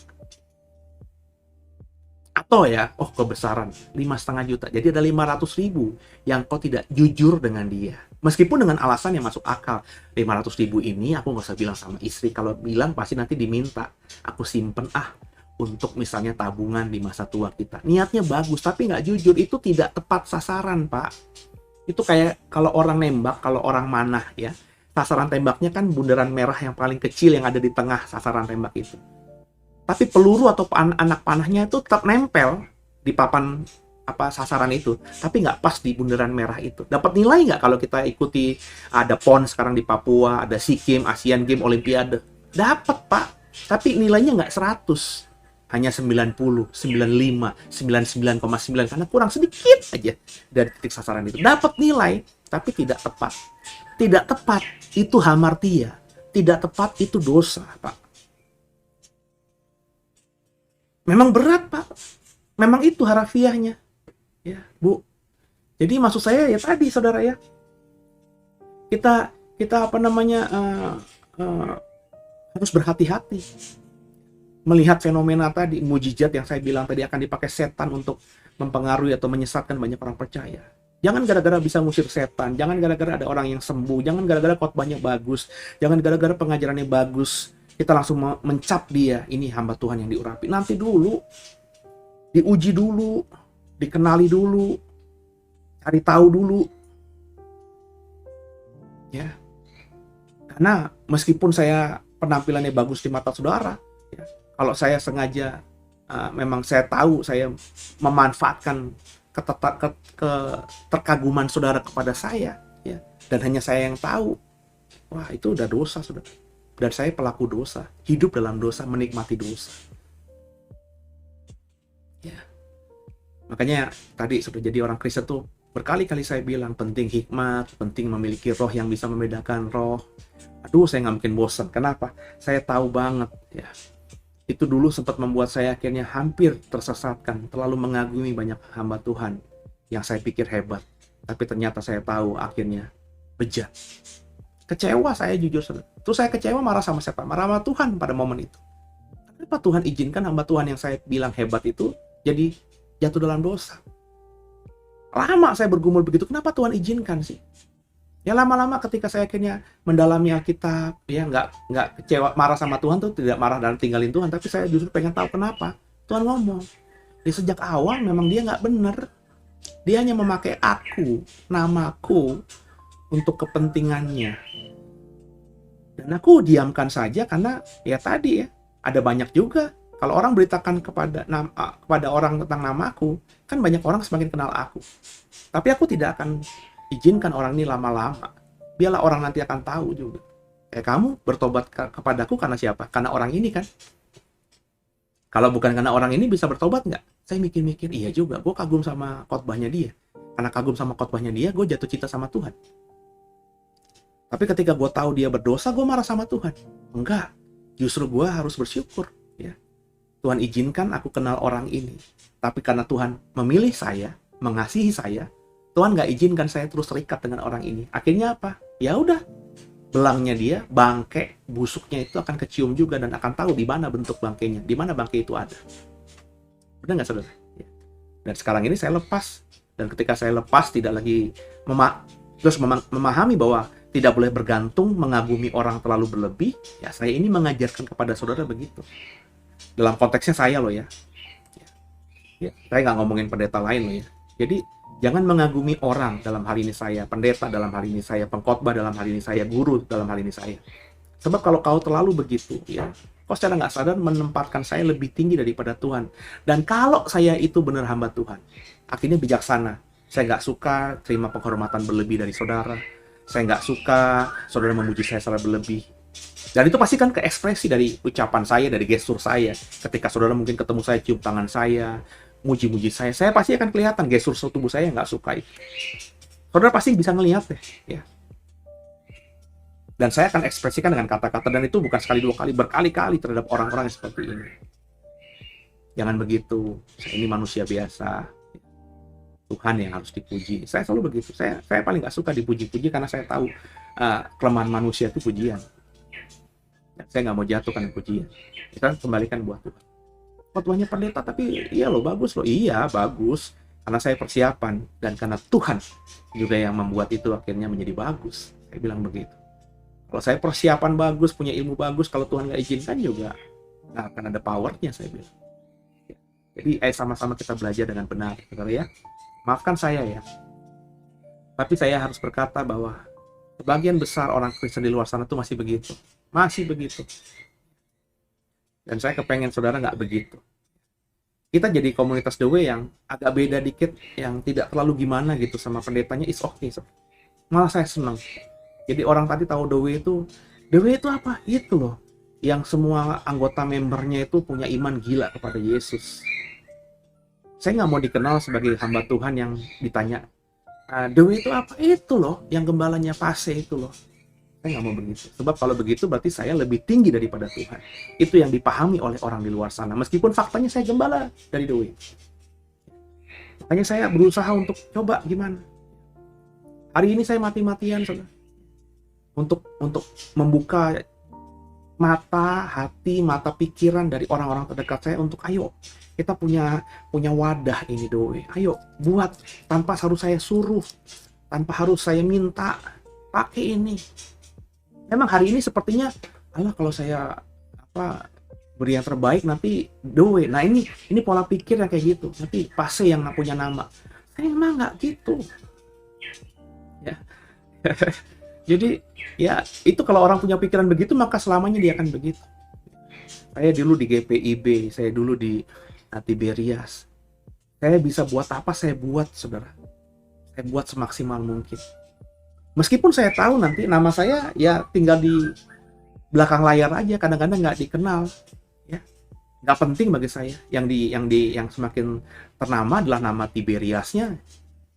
Atau ya, kebesaran 5,5 juta. Jadi ada 500.000 yang kau tidak jujur dengan dia. Meskipun dengan alasan yang masuk akal. 500.000 ini aku nggak usah bilang sama istri. Kalau bilang pasti nanti diminta. Aku simpen untuk misalnya tabungan di masa tua kita. Niatnya bagus, tapi nggak jujur. Itu tidak tepat sasaran, Pak. Itu kayak kalau orang nembak, kalau orang manah ya. Sasaran tembaknya kan bundaran merah yang paling kecil yang ada di tengah sasaran tembak itu. Tapi peluru atau anak panahnya itu tetap nempel di papan sasaran itu. Tapi nggak pas di bundaran merah itu. Dapat nilai nggak kalau kita ikuti, ada PON sekarang di Papua, ada SEA Games, Asian Games, Olimpiade? Dapat, Pak. Tapi nilainya nggak 100. Hanya 90, 95, 99,9 karena kurang sedikit aja dari titik sasaran itu. Dapat nilai, tapi tidak tepat. Tidak tepat, itu hamartia. Tidak tepat, itu dosa, Pak. Memang berat, Pak. Memang itu harafiahnya. Ya, Bu. Jadi maksud saya ya tadi, saudara ya. Kita harus berhati-hati. Melihat fenomena tadi, mujizat yang saya bilang tadi akan dipakai setan untuk mempengaruhi atau menyesatkan banyak orang percaya. Jangan gara-gara bisa ngusir setan, jangan gara-gara ada orang yang sembuh, jangan gara-gara khotbahnya bagus, jangan gara-gara pengajarannya bagus, kita langsung mencap dia, ini hamba Tuhan yang diurapi. Nanti dulu, diuji dulu, dikenali dulu, cari tahu dulu. Ya. Karena meskipun saya penampilannya bagus di mata saudara, ya, kalau saya sengaja memang saya tahu saya memanfaatkan keterkaguman saudara kepada saya, ya, dan hanya saya yang tahu, wah itu udah dosa, saudara. Dan saya pelaku dosa, hidup dalam dosa, menikmati dosa. Ya. Makanya tadi sudah jadi orang Kristen tuh berkali-kali saya bilang penting hikmat, penting memiliki roh yang bisa membedakan roh. Aduh, saya nggak mungkin bosan. Kenapa? Saya tahu banget, ya. Itu dulu sempat membuat saya akhirnya hampir tersesatkan, terlalu mengagumi banyak hamba Tuhan yang saya pikir hebat. Tapi ternyata saya tahu akhirnya bejat. Kecewa saya jujur. Terus saya kecewa, marah sama siapa? Marah sama Tuhan pada momen itu. Kenapa Tuhan izinkan hamba Tuhan yang saya bilang hebat itu jadi jatuh dalam dosa? Lama saya bergumul begitu, kenapa Tuhan izinkan sih? Ya lama-lama ketika saya akhirnya mendalami Alkitab, ya nggak kecewa, marah sama Tuhan tuh tidak marah dan tinggalin Tuhan, tapi saya justru pengen tahu kenapa. Tuhan ngomong, di sejak awal memang dia nggak benar. Dia hanya memakai aku, namaku, untuk kepentingannya. Dan aku diamkan saja karena ya tadi ya, ada banyak juga. Kalau orang beritakan kepada orang tentang namaku, kan banyak orang semakin kenal aku. Tapi aku tidak akan izinkan orang ini lama-lama. Biarlah orang nanti akan tahu juga. Kamu bertobat kepadaku karena siapa? Karena orang ini kan. Kalau bukan karena orang ini bisa bertobat nggak? Saya mikir-mikir, iya juga. Gue kagum sama khotbahnya dia. Karena kagum sama khotbahnya dia, gue jatuh cinta sama Tuhan. Tapi ketika gue tahu dia berdosa, gue marah sama Tuhan. Enggak. Justru gue harus bersyukur. Ya. Tuhan izinkan aku kenal orang ini. Tapi karena Tuhan memilih saya, mengasihi saya, Tuhan nggak izinkan saya terus terikat dengan orang ini. Akhirnya apa? Ya udah, belangnya dia, bangke, busuknya itu akan kecium juga dan akan tahu di mana bentuk bangkainya, di mana bangkai itu ada. Benar nggak saudara? Ya. Dan sekarang ini saya lepas. Dan ketika saya lepas, tidak lagi memahami bahwa tidak boleh bergantung, mengagumi orang terlalu berlebih. Ya saya ini mengajarkan kepada saudara begitu. Dalam konteksnya saya loh ya. Ya, saya nggak ngomongin pendeta lain loh ya. Jadi jangan mengagumi orang, dalam hal ini saya, pendeta dalam hal ini saya, pengkhotbah dalam hal ini saya, guru dalam hal ini saya. Sebab kalau kau terlalu begitu, ya, kau secara nggak sadar menempatkan saya lebih tinggi daripada Tuhan. Dan kalau saya itu benar hamba Tuhan, akhirnya bijaksana. Saya nggak suka terima penghormatan berlebih dari saudara. Saya nggak suka saudara memuji saya secara berlebih. Dan itu pasti kan keekspresi dari ucapan saya, dari gestur saya. Ketika saudara mungkin ketemu saya, cium tangan saya, muji-muji saya pasti akan kelihatan gestur tubuh saya nggak suka itu. Saudara pasti bisa ngelihat deh, ya. Dan saya akan ekspresikan dengan kata-kata, dan itu bukan sekali dua kali, berkali-kali terhadap orang-orang yang seperti ini. Jangan begitu. Saya ini manusia biasa. Tuhan yang harus dipuji. Saya selalu begitu. Saya paling nggak suka dipuji-puji karena saya tahu kelemahan manusia itu pujian. Saya nggak mau jatuhkan pujian. Kita kembalikan buat Tuhan. Khotbahnya pendeta, tapi iya loh, bagus loh. Iya, bagus. Karena saya persiapan. Dan karena Tuhan juga yang membuat itu akhirnya menjadi bagus. Saya bilang begitu. Kalau saya persiapan bagus, punya ilmu bagus, kalau Tuhan nggak izinkan juga nggak akan ada powernya, saya bilang. Jadi sama-sama kita belajar dengan benar, saudara ya. Maafkan saya ya. Tapi saya harus berkata bahwa sebagian besar orang Kristen di luar sana itu masih begitu. Masih begitu. Dan saya kepengen saudara nggak begitu. Kita jadi komunitas The Way yang agak beda dikit, yang tidak terlalu gimana gitu sama pendetanya, is okay. Malah saya senang. Jadi orang tadi tahu The Way itu apa? Itu loh. Yang semua anggota membernya itu punya iman gila kepada Yesus. Saya nggak mau dikenal sebagai hamba Tuhan yang ditanya, The Way itu apa? Itu loh, yang gembalanya Pase itu loh. Saya nggak mau begitu. Sebab kalau begitu berarti saya lebih tinggi daripada Tuhan. Itu yang dipahami oleh orang di luar sana. Meskipun faktanya saya gembala dari The Way. Makanya saya berusaha untuk coba gimana. Hari ini saya mati-matian, saudara. Untuk membuka mata hati, mata pikiran dari orang-orang terdekat saya untuk ayo kita punya wadah ini Doe. Ayo buat tanpa harus saya suruh, tanpa harus saya minta, pakai ini. Memang hari ini sepertinya Allah kalau saya beri yang terbaik nanti Doe. Nah ini pola pikir yang kayak gitu. Nanti Pase yang punya nama. Saya emang nggak gitu. Ya. Jadi ya itu kalau orang punya pikiran begitu maka selamanya dia akan begitu. Saya dulu di GPIB, saya dulu di Tiberias. Saya bisa buat apa saya buat, saudara. Saya buat semaksimal mungkin. Meskipun saya tahu nanti nama saya ya tinggal di belakang layar aja, kadang-kadang nggak dikenal, ya nggak penting bagi saya. Yang semakin ternama adalah nama Tiberiasnya,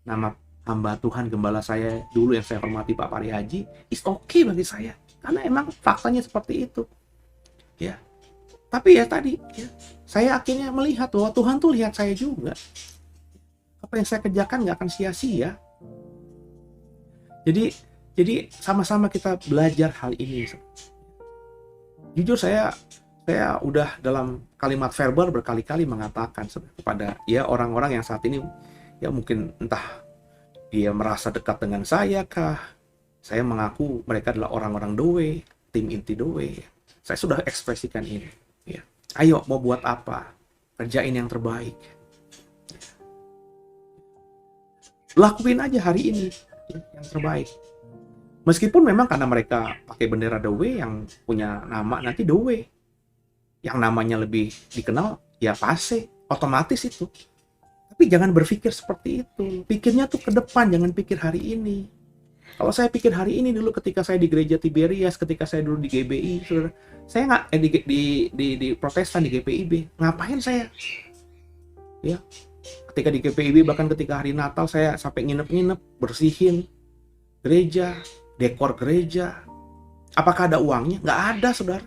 nama hamba Tuhan gembala saya dulu yang saya hormati Pak Pari Haji, is okay bagi saya karena emang faktanya seperti itu, ya. Tapi ya tadi, ya, saya akhirnya melihat bahwa Tuhan tuh lihat saya juga. Apa yang saya kerjakan nggak akan sia-sia. Jadi sama-sama kita belajar hal ini. Jujur saya udah dalam kalimat verbal berkali-kali mengatakan kepada ya orang-orang yang saat ini ya mungkin entah dia merasa dekat dengan saya kah, saya mengaku mereka adalah orang-orang Doe, tim inti Doe. Saya sudah ekspresikan ini. Ya. Ayo mau buat apa? Kerjain yang terbaik. Lakuin aja hari ini yang terbaik. Meskipun memang karena mereka pakai bendera Doe yang punya nama nanti Doe. Yang namanya lebih dikenal ya Pase, otomatis itu. Tapi jangan berpikir seperti itu. Pikirnya tuh ke depan, jangan pikir hari ini. Kalau saya pikir hari ini dulu ketika saya di gereja Tiberias, ketika saya dulu di GBI, saudara, saya nggak di Protestan di GPIB, ngapain saya? Ya, ketika di GPIB bahkan ketika hari Natal saya sampai nginep-nginep, bersihin gereja, dekor gereja. Apakah ada uangnya? Nggak ada, saudara.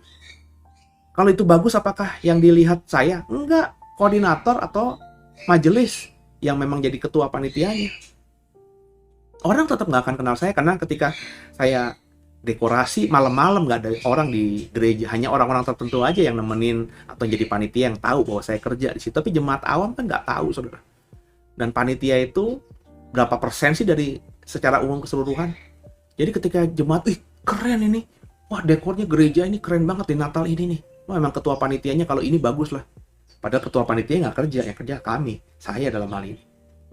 Kalau itu bagus, apakah yang dilihat saya? Enggak, koordinator atau majelis yang memang jadi ketua panitianya. Orang tetap nggak akan kenal saya karena ketika saya dekorasi malam-malam nggak ada orang di gereja, hanya orang-orang tertentu aja yang nemenin atau jadi panitia yang tahu bahwa saya kerja di situ. Tapi jemaat awam kan nggak tahu, saudara. Dan panitia itu berapa persen sih dari secara umum keseluruhan? Jadi ketika jemaat, keren ini, wah dekornya gereja ini keren banget di Natal ini nih. Wah emang ketua panitianya kalau ini bagus lah. Padahal ketua panitia nggak kerja, yang kerja kami, saya dalam hal ini.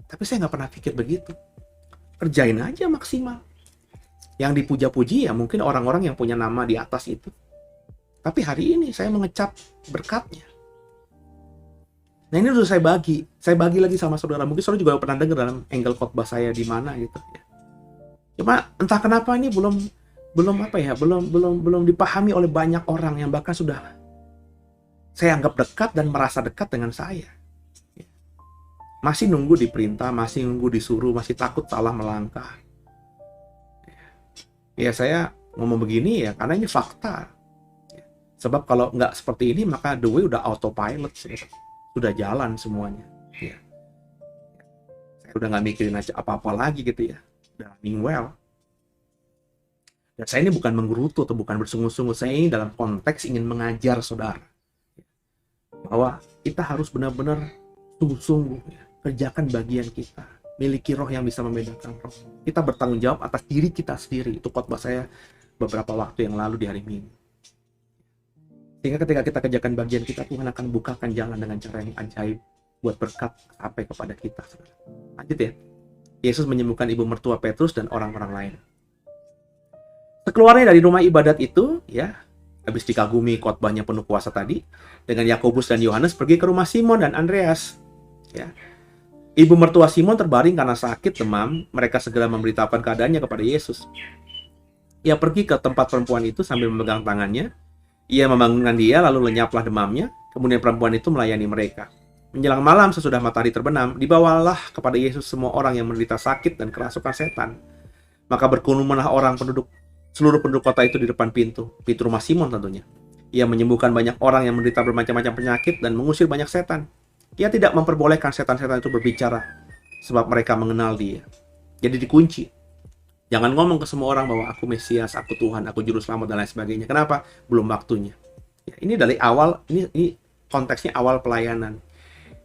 Tapi saya nggak pernah pikir begitu. Kerjain aja maksimal. Yang dipuja-puji ya mungkin orang-orang yang punya nama di atas itu. Tapi hari ini saya mengecap berkatnya. Nah ini udah saya bagi lagi sama saudara. Mungkin saudara juga pernah dengar dalam angle khotbah saya di mana gitu ya. Cuma entah kenapa ini belum dipahami oleh banyak orang yang bahkan sudah saya anggap dekat dan merasa dekat dengan saya. Masih nunggu diperintah, masih nunggu disuruh, masih takut salah melangkah. Ya saya ngomong begini ya karena ini fakta. Sebab kalau nggak seperti ini maka The Way udah autopilot sih. Sudah jalan semuanya. Ya. Saya udah nggak mikirin aja apa-apa lagi gitu ya. Udah running well. Dan saya ini bukan menggerutu atau bukan bersungut-sungut. Saya ini dalam konteks ingin mengajar saudara. Bahwa kita harus benar-benar sungguh-sungguh ya. Kerjakan bagian kita, miliki roh yang bisa membedakan roh. Kita bertanggung jawab atas diri kita sendiri. Itu khotbah saya beberapa waktu yang lalu di hari Minggu. Sehingga ketika kita kerjakan bagian kita, Tuhan akan bukakan jalan dengan cara yang ajaib buat berkat sampai kepada kita. Lanjut ya. Yesus menyembuhkan ibu mertua Petrus dan orang-orang lain. Sekeluarnya dari rumah ibadat itu, ya, habis dikagumi khotbahnya penuh kuasa tadi, dengan Yakobus dan Yohanes pergi ke rumah Simon dan Andreas. Ya. Ibu mertua Simon terbaring karena sakit demam. Mereka segera memberitahukan keadaannya kepada Yesus. Ia pergi ke tempat perempuan itu sambil memegang tangannya. Ia membangunkan dia, lalu lenyaplah demamnya. Kemudian perempuan itu melayani mereka. Menjelang malam sesudah matahari terbenam, dibawalah kepada Yesus semua orang yang menderita sakit dan kerasukan setan. Maka berkerumunlah seluruh penduduk kota itu di depan pintu rumah Simon tentunya. Ia menyembuhkan banyak orang yang menderita bermacam-macam penyakit dan mengusir banyak setan. Ia tidak memperbolehkan setan-setan itu berbicara, sebab mereka mengenal dia. Jadi dikunci. Jangan ngomong ke semua orang bahwa aku Mesias, aku Tuhan, aku Juru Selamat, dan lain sebagainya. Kenapa? Belum waktunya. Ya, ini dari awal, ini konteksnya awal pelayanan.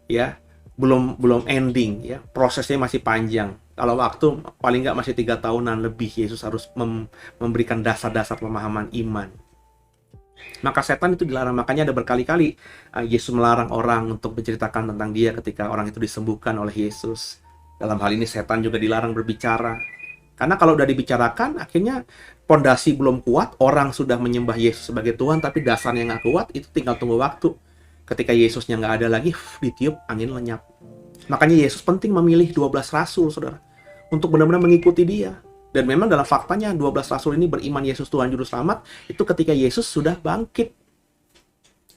Ya, belum ending. Ya, prosesnya masih panjang. Kalau waktu paling nggak masih 3 tahunan lebih, Yesus harus memberikan dasar-dasar pemahaman iman. Maka setan itu dilarang. Makanya ada berkali-kali Yesus melarang orang untuk menceritakan tentang dia ketika orang itu disembuhkan oleh Yesus. Dalam hal ini setan juga dilarang berbicara. Karena kalau udah dibicarakan, akhirnya pondasi belum kuat, orang sudah menyembah Yesus sebagai Tuhan, tapi dasarnya nggak kuat, itu tinggal tunggu waktu. Ketika Yesusnya nggak ada lagi, ditiup, angin lenyap. Makanya Yesus penting memilih 12 rasul, saudara, untuk benar-benar mengikuti dia. Dan memang dalam faktanya, 12 rasul ini beriman Yesus Tuhan Juru Selamat, itu ketika Yesus sudah bangkit.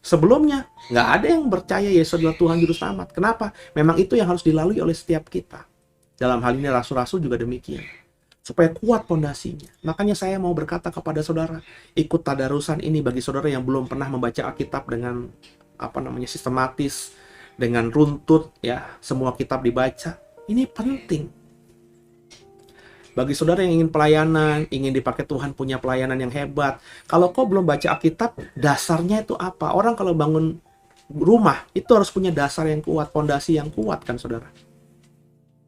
Sebelumnya, nggak ada yang percaya Yesus adalah Tuhan Juru Selamat. Kenapa? Memang itu yang harus dilalui oleh setiap kita. Dalam hal ini, rasul-rasul juga demikian. Supaya kuat pondasinya. Makanya saya mau berkata kepada saudara, ikut tadarusan ini bagi saudara yang belum pernah membaca Alkitab dengan sistematis, dengan runtut, ya, semua kitab dibaca. Ini penting. Bagi saudara yang ingin pelayanan, ingin dipakai Tuhan, punya pelayanan yang hebat. Kalau kau belum baca Alkitab, dasarnya itu apa? Orang kalau bangun rumah, itu harus punya dasar yang kuat, pondasi yang kuat kan saudara.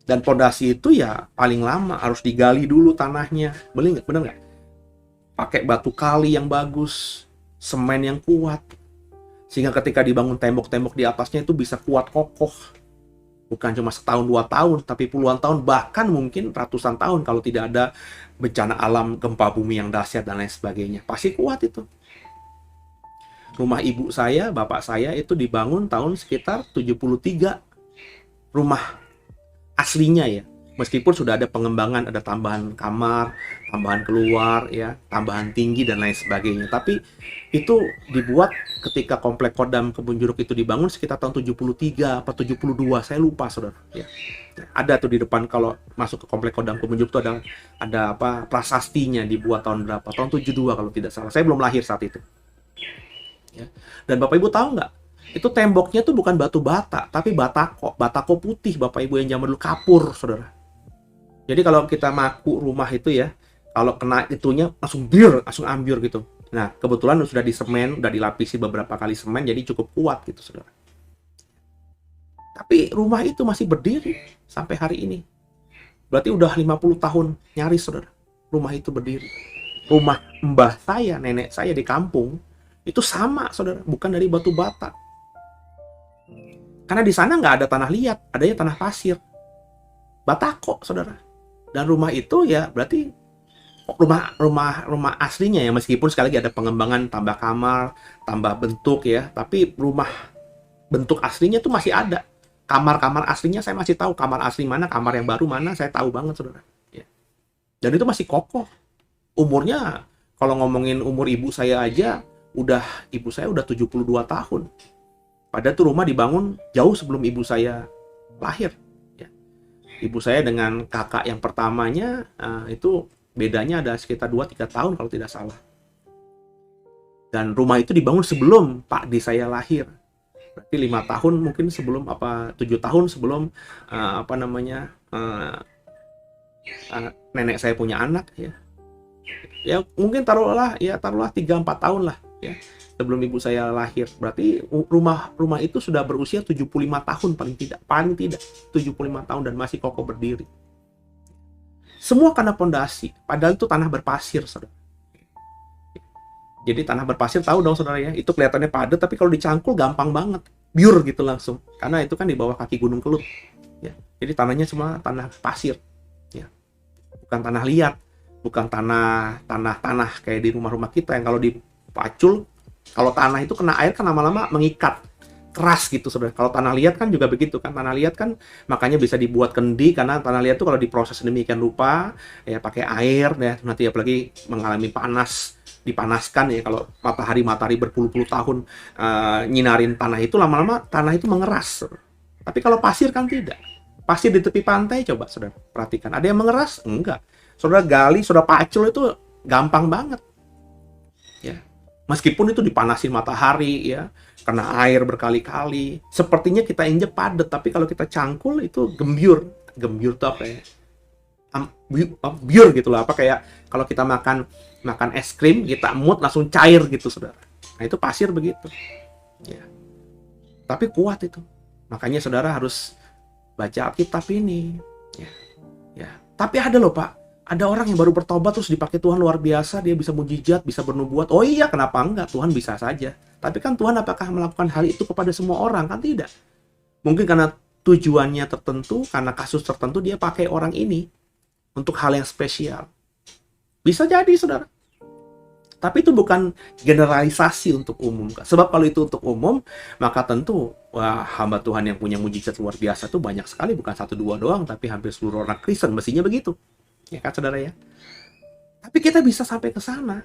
Dan pondasi itu ya paling lama harus digali dulu tanahnya. Bener nggak? Pakai batu kali yang bagus, semen yang kuat. Sehingga ketika dibangun tembok-tembok di atasnya itu bisa kuat kokoh. Bukan cuma setahun 2 tahun, tapi puluhan tahun, bahkan mungkin ratusan tahun kalau tidak ada bencana alam, gempa bumi yang dahsyat dan lain sebagainya. Pasti kuat itu. Rumah ibu saya, bapak saya itu dibangun tahun sekitar 73. Rumah aslinya ya, meskipun sudah ada pengembangan, ada tambahan kamar, tambahan keluar ya, tambahan tinggi dan lain sebagainya. Tapi itu dibuat ketika komplek Kodam Kebun Jeruk itu dibangun sekitar tahun 73 atau 72, saya lupa saudara ya. Ada tuh di depan kalau masuk ke komplek Kodam Kebun Jeruk itu ada prasastinya dibuat tahun berapa? Tahun 72 kalau tidak salah. Saya belum lahir saat itu. Ya. Dan Bapak Ibu tahu nggak? Itu temboknya tuh bukan batu bata, tapi batako putih, Bapak Ibu yang zaman dulu, kapur, saudara. Jadi kalau kita maku rumah itu ya, kalau kena itunya langsung ambiur gitu. Nah, kebetulan sudah disemen, udah dilapisi beberapa kali semen, jadi cukup kuat gitu, saudara. Tapi rumah itu masih berdiri sampai hari ini. Berarti udah 50 tahun nyaris, saudara. Rumah itu berdiri. Rumah mbah saya, nenek saya di kampung, itu sama, saudara, bukan dari batu bata. Karena di sana nggak ada tanah liat, adanya tanah pasir. Batako, saudara. Dan rumah itu ya berarti rumah aslinya ya, meskipun sekali lagi ada pengembangan, tambah kamar, tambah bentuk ya, tapi rumah bentuk aslinya itu masih ada. Kamar-kamar aslinya saya masih tahu, kamar asli mana, kamar yang baru mana, saya tahu banget, saudara. Ya. Dan itu masih kokoh. Umurnya, kalau ngomongin umur ibu saya aja, ibu saya udah 72 tahun. Padahal tuh rumah dibangun jauh sebelum ibu saya lahir. Ya. Ibu saya dengan kakak yang pertamanya itu bedanya ada sekitar 2-3 tahun kalau tidak salah. Dan rumah itu dibangun sebelum Pak di saya lahir. Berarti 5 tahun mungkin sebelum 7 tahun sebelum nenek saya punya anak ya. Ya mungkin taruhlah 3-4 tahun lah ya. Sebelum ibu saya lahir. Berarti rumah itu sudah berusia 75 tahun paling tidak 75 tahun dan masih kokoh berdiri. Semua karena pondasi, padahal itu tanah berpasir, saudara. Jadi tanah berpasir tahu dong saudara ya, itu kelihatannya padat tapi kalau dicangkul gampang banget, biur gitu langsung. Karena itu kan di bawah kaki Gunung Kelut. Ya. Jadi tanahnya semua tanah pasir. Ya. Bukan tanah liat, bukan tanah kayak di rumah-rumah kita yang kalau dipacul, kalau tanah itu kena air kan lama-lama mengikat, keras gitu saudara. Kalau tanah liat kan juga begitu kan. Tanah liat kan makanya bisa dibuat kendi karena tanah liat itu kalau diproses demikian rupa ya pakai air ya, nanti apalagi mengalami dipanaskan ya, kalau matahari berpuluh-puluh tahun nyinarin tanah itu, lama-lama tanah itu mengeras. Tapi kalau pasir kan tidak. Pasir di tepi pantai coba saudara perhatikan. Ada yang mengeras? Enggak. Saudara gali, saudara pacul itu gampang banget. Ya. Meskipun itu dipanasin matahari ya, kena air berkali-kali. Sepertinya kita injek padat, tapi kalau kita cangkul itu gembyur. Gembyur itu apa ya? biur gitu loh, apa kayak kalau kita makan es krim kita emut langsung cair gitu saudara. Nah itu pasir begitu ya, tapi kuat itu. Makanya saudara harus baca Alkitab ini ya. Tapi ada loh Pak, ada orang yang baru bertobat terus dipakai Tuhan luar biasa, dia bisa mujizat, bisa bernubuat. Oh iya, kenapa enggak? Tuhan bisa saja. Tapi kan Tuhan apakah melakukan hal itu kepada semua orang? Kan tidak. Mungkin karena tujuannya tertentu, karena kasus tertentu dia pakai orang ini untuk hal yang spesial. Bisa jadi saudara. Tapi itu bukan generalisasi untuk umum. Sebab kalau itu untuk umum, maka tentu hamba Tuhan yang punya mujizat luar biasa itu banyak sekali, bukan 1-2 doang, tapi hampir seluruh orang Kristen mestinya begitu. Ya kan saudara ya? Tapi kita bisa sampai ke sana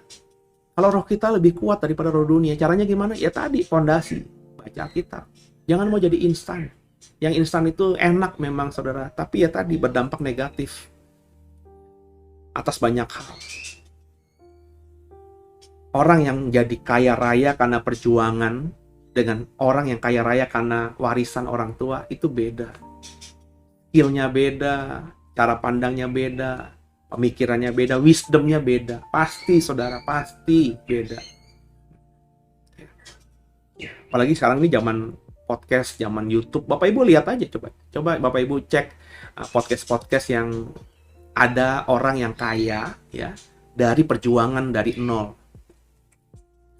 kalau roh kita lebih kuat daripada roh dunia. Caranya gimana? Ya tadi, fondasi, baca Alkitab. Jangan mau jadi instan. Yang instan itu enak memang saudara, tapi ya tadi berdampak negatif atas banyak hal. Orang yang jadi kaya raya karena perjuangan dengan orang yang kaya raya karena warisan orang tua itu beda. Skillnya beda, cara pandangnya beda, pemikirannya beda, wisdomnya beda. Pasti saudara, pasti beda. Apalagi sekarang ini zaman podcast, zaman YouTube. Bapak Ibu lihat aja, coba Bapak Ibu cek podcast-podcast yang ada orang yang kaya ya dari perjuangan dari nol,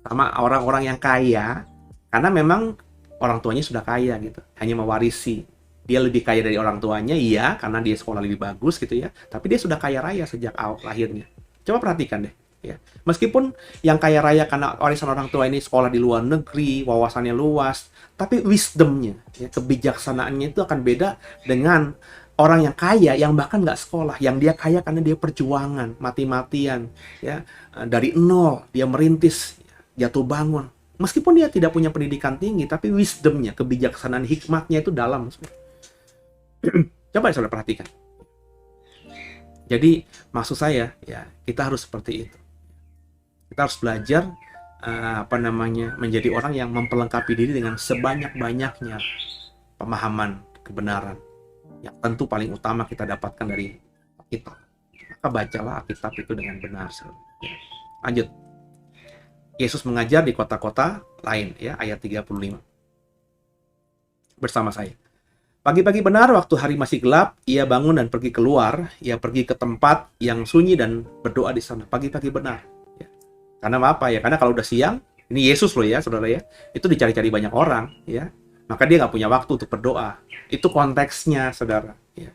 sama orang-orang yang kaya karena memang orang tuanya sudah kaya gitu, hanya mewarisi. Dia lebih kaya dari orang tuanya, iya, karena dia sekolah lebih bagus gitu ya. Tapi dia sudah kaya raya sejak awal lahirnya. Coba perhatikan deh, ya. Meskipun yang kaya raya karena warisan orang tua ini sekolah di luar negeri, wawasannya luas, tapi wisdomnya, ya, kebijaksanaannya itu akan beda dengan orang yang kaya yang bahkan nggak sekolah, yang dia kaya karena dia perjuangan, mati-matian, ya, dari nol dia merintis, jatuh bangun. Meskipun dia tidak punya pendidikan tinggi, tapi wisdomnya, kebijaksanaan, hikmatnya itu dalam. Coba saudara perhatikan. Jadi maksud saya ya kita harus seperti itu. Kita harus belajar menjadi orang yang memperlengkapi diri dengan sebanyak-banyaknya pemahaman kebenaran yang tentu paling utama kita dapatkan dari Alkitab. Maka bacalah Alkitab itu dengan benar. Ya. Lanjut. Yesus mengajar di kota-kota lain ya, ayat 35. Bersama saya. Pagi-pagi benar waktu hari masih gelap, ia bangun dan pergi keluar, ia pergi ke tempat yang sunyi dan berdoa di sana. Pagi-pagi benar. Ya. Karena apa ya? Karena kalau udah siang, ini Yesus loh ya, saudara ya, itu dicari-cari banyak orang, ya. Maka dia nggak punya waktu untuk berdoa. Itu konteksnya, saudara. Ya.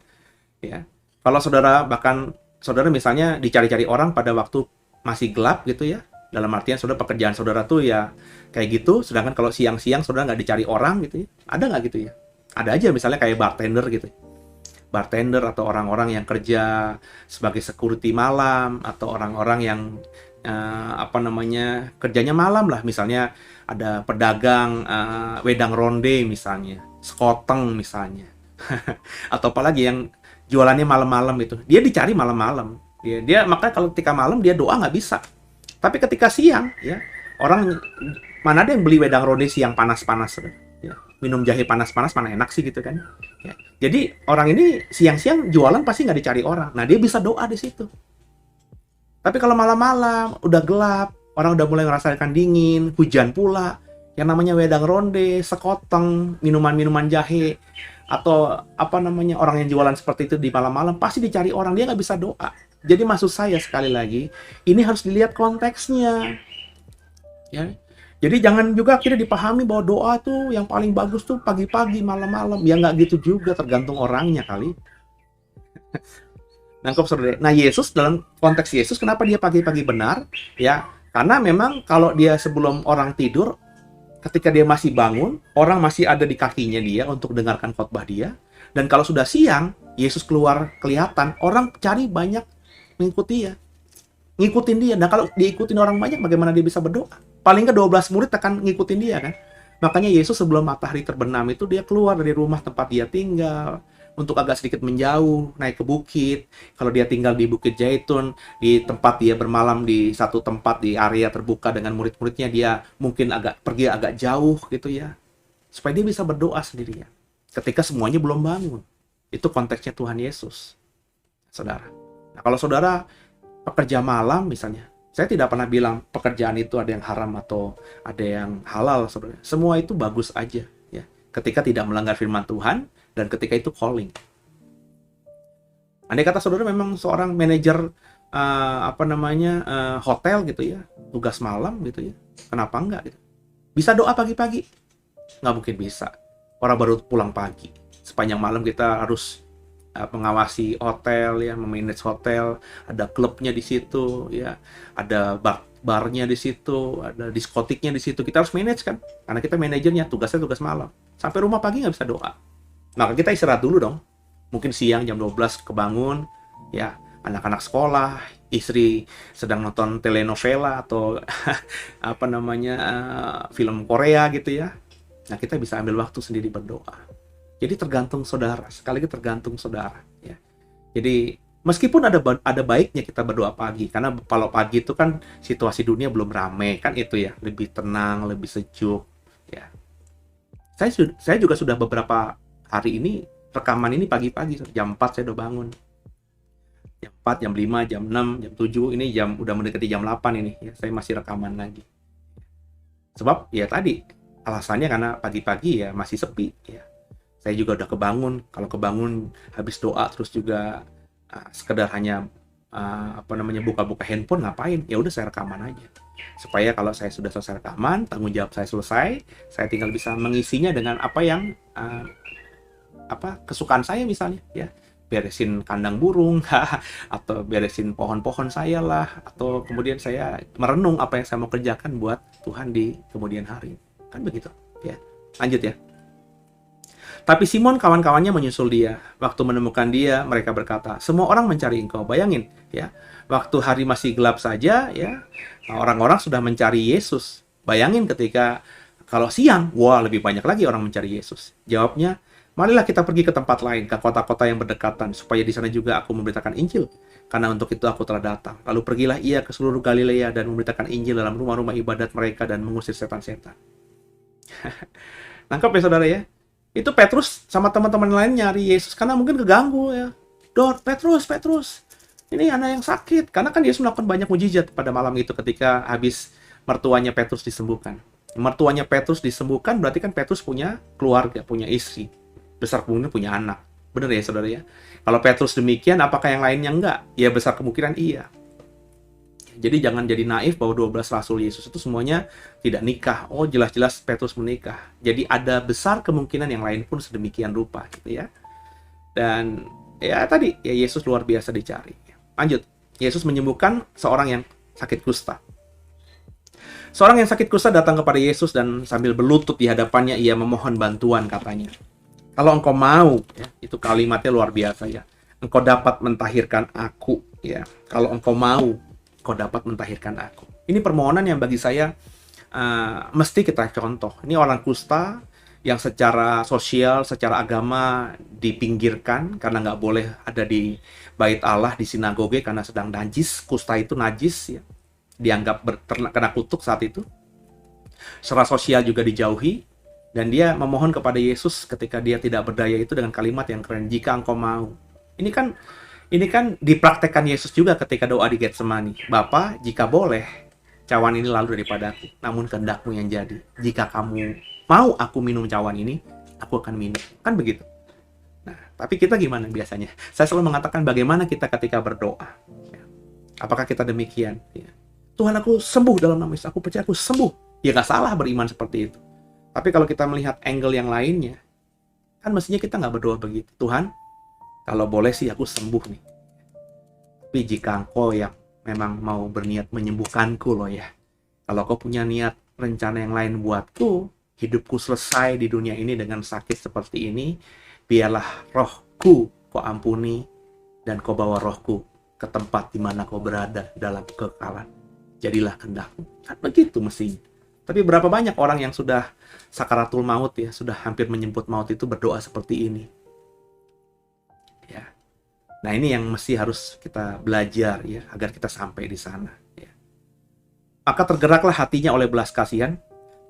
Ya. Kalau saudara misalnya dicari-cari orang pada waktu masih gelap gitu ya, dalam artian saudara pekerjaan saudara tuh ya kayak gitu, sedangkan kalau siang-siang saudara nggak dicari orang gitu ya, ada nggak gitu ya? Ada aja misalnya kayak bartender gitu. Bartender atau orang-orang yang kerja sebagai security malam atau orang-orang yang kerjanya malam lah, misalnya ada pedagang wedang ronde misalnya, sekoteng misalnya. Atau apalagi yang jualannya malam-malam itu. Dia dicari malam-malam. Dia maka kalau ketika malam dia doa nggak bisa. Tapi ketika siang ya, orang mana ada yang beli wedang ronde siang panas-panas ya. Minum jahe panas-panas mana enak sih gitu kan ya. Jadi orang ini siang-siang jualan pasti nggak dicari orang. Nah dia bisa doa di situ. Tapi kalau malam-malam udah gelap, orang udah mulai ngerasakan dingin, hujan pula, yang namanya wedang ronde, sekoteng, minuman-minuman jahe atau orang yang jualan seperti itu di malam-malam pasti dicari orang, dia nggak bisa doa. Jadi maksud saya sekali lagi, ini harus dilihat konteksnya ya. Jadi jangan juga akhirnya dipahami bahwa doa tuh yang paling bagus tuh pagi-pagi, malam-malam. Ya nggak gitu juga, tergantung orangnya kali. Nangkep saudara. Nah Yesus, dalam konteks Yesus, kenapa dia pagi-pagi benar? Ya, karena memang kalau dia sebelum orang tidur, ketika dia masih bangun, orang masih ada di kakinya dia untuk dengarkan khotbah dia. Dan kalau sudah siang, Yesus keluar kelihatan, orang cari banyak mengikuti ya. Ngikutin dia. Nah kalau diikutin orang banyak, bagaimana dia bisa berdoa? Paling ke 12 murid akan ngikutin dia kan. Makanya Yesus sebelum matahari terbenam itu dia keluar dari rumah tempat dia tinggal untuk agak sedikit menjauh, naik ke bukit. Kalau dia tinggal di Bukit Zaitun, di tempat dia bermalam di satu tempat di area terbuka dengan murid-muridnya, dia mungkin pergi agak jauh gitu ya. Supaya dia bisa berdoa sendirian. Ketika semuanya belum bangun. Itu konteksnya Tuhan Yesus. Saudara. Nah, kalau saudara pekerja malam misalnya, saya tidak pernah bilang pekerjaan itu ada yang haram atau ada yang halal, saudara. Semua itu bagus aja, ya. Ketika tidak melanggar firman Tuhan dan ketika itu calling. Andai kata saudara memang seorang manajer hotel gitu ya, tugas malam gitu ya, kenapa enggak gitu? Bisa doa pagi-pagi? Nggak mungkin bisa. Orang baru pulang pagi. Sepanjang malam kita harus mengawasi hotel ya, memanage hotel, ada klubnya di situ ya, ada barnya di situ, ada diskotiknya di situ. Kita harus manage kan, karena kita manajernya, tugasnya tugas malam. Sampai rumah pagi nggak bisa doa. Maka kita istirahat dulu dong. Mungkin siang jam 12 kebangun, ya anak-anak sekolah, istri sedang nonton telenovela atau film Korea gitu ya. Nah, kita bisa ambil waktu sendiri berdoa. Jadi tergantung saudara, sekali lagi tergantung saudara. Ya. Jadi meskipun ada baiknya kita berdoa pagi, karena kalau pagi itu kan situasi dunia belum ramai, kan itu ya, lebih tenang, lebih sejuk. Ya. Saya juga sudah beberapa hari ini rekaman ini pagi-pagi, jam 4 saya udah bangun. Jam 4, jam 5, jam 6, jam 7, ini udah mendekati jam 8 ini. Ya, saya masih rekaman lagi. Sebab ya tadi, alasannya karena pagi-pagi ya masih sepi. Ya. Saya juga udah kebangun. Kalau kebangun habis doa terus juga sekedar hanya buka-buka handphone, ngapain? Ya udah saya rekaman aja. Supaya kalau saya sudah selesai rekaman, tanggung jawab saya selesai, saya tinggal bisa mengisinya dengan apa yang kesukaan saya misalnya ya. Beresin kandang burung atau beresin pohon-pohon saya lah, atau kemudian saya merenung apa yang saya mau kerjakan buat Tuhan di kemudian hari. Kan begitu ya. Lanjut ya. Tapi Simon kawan-kawannya menyusul dia. Waktu menemukan dia, mereka berkata, semua orang mencari engkau. Bayangin, ya, waktu hari masih gelap saja, ya, orang-orang sudah mencari Yesus. Bayangin ketika kalau siang, wah lebih banyak lagi orang mencari Yesus. Jawabnya, marilah kita pergi ke tempat lain, ke kota-kota yang berdekatan, supaya di sana juga aku memberitakan Injil. Karena untuk itu aku telah datang. Lalu pergilah ia ke seluruh Galilea dan memberitakan Injil dalam rumah-rumah ibadat mereka dan mengusir setan-setan. Nangkep ya saudara ya? Itu Petrus sama teman-teman lain nyari Yesus karena mungkin keganggu ya. Petrus, ini anak yang sakit. Karena kan Yesus melakukan banyak mujizat pada malam itu ketika habis mertuanya Petrus disembuhkan. Mertuanya Petrus disembuhkan berarti kan Petrus punya keluarga, punya istri. Besar kemungkinan punya anak. Benar ya saudara ya? Kalau Petrus demikian, apakah yang lainnya enggak? Ya besar kemungkinan iya. Jadi jangan jadi naif bahwa 12 rasul Yesus itu semuanya tidak nikah. Oh, jelas-jelas Petrus menikah. Jadi ada besar kemungkinan yang lain pun sedemikian rupa gitu ya. Dan ya tadi, ya Yesus luar biasa dicari. Lanjut. Yesus menyembuhkan seorang yang sakit kusta. Seorang yang sakit kusta datang kepada Yesus dan sambil berlutut di hadapannya ia memohon bantuan katanya. Kalau engkau mau, ya, itu kalimatnya luar biasa ya. Engkau dapat mentahirkan aku, ya. Kalau engkau mau, kau dapat mentahirkan aku. Ini permohonan yang bagi saya mesti kita contoh. Ini orang kusta yang secara sosial, secara agama dipinggirkan karena nggak boleh ada di bait Allah, di sinagoge karena sedang najis. Kusta itu najis, ya. Dianggap kena kutuk saat itu. Secara sosial juga dijauhi. Dan dia memohon kepada Yesus ketika dia tidak berdaya itu dengan kalimat yang keren. Jika engkau mau. Ini kan dipraktekkan Yesus juga ketika doa di Getsemani. Bapa, jika boleh, cawan ini lalu daripadaku. Namun kehendakmu yang jadi. Jika kamu mau aku minum cawan ini, aku akan minum. Kan begitu. Nah, tapi kita gimana biasanya? Saya selalu mengatakan bagaimana kita ketika berdoa. Apakah kita demikian? Tuhan, aku sembuh dalam nama Yesus. Aku percaya aku sembuh. Ya nggak salah beriman seperti itu. Tapi kalau kita melihat angle yang lainnya, kan mestinya kita nggak berdoa begitu. Tuhan, kalau boleh sih aku sembuh nih. Tapi jika engkau yang memang mau berniat menyembuhkanku loh ya. Kalau kau punya niat rencana yang lain buatku, hidupku selesai di dunia ini dengan sakit seperti ini, biarlah rohku kau ampuni dan kau bawa rohku ke tempat di mana kau berada dalam kekekalan. Jadilah kehendakmu. Kan begitu mestinya. Tapi berapa banyak orang yang sudah sakaratul maut ya, sudah hampir menjemput maut itu berdoa seperti ini. Ya. Nah, ini yang mesti harus kita belajar ya, agar kita sampai di sana ya. Maka tergeraklah hatinya oleh belas kasihan,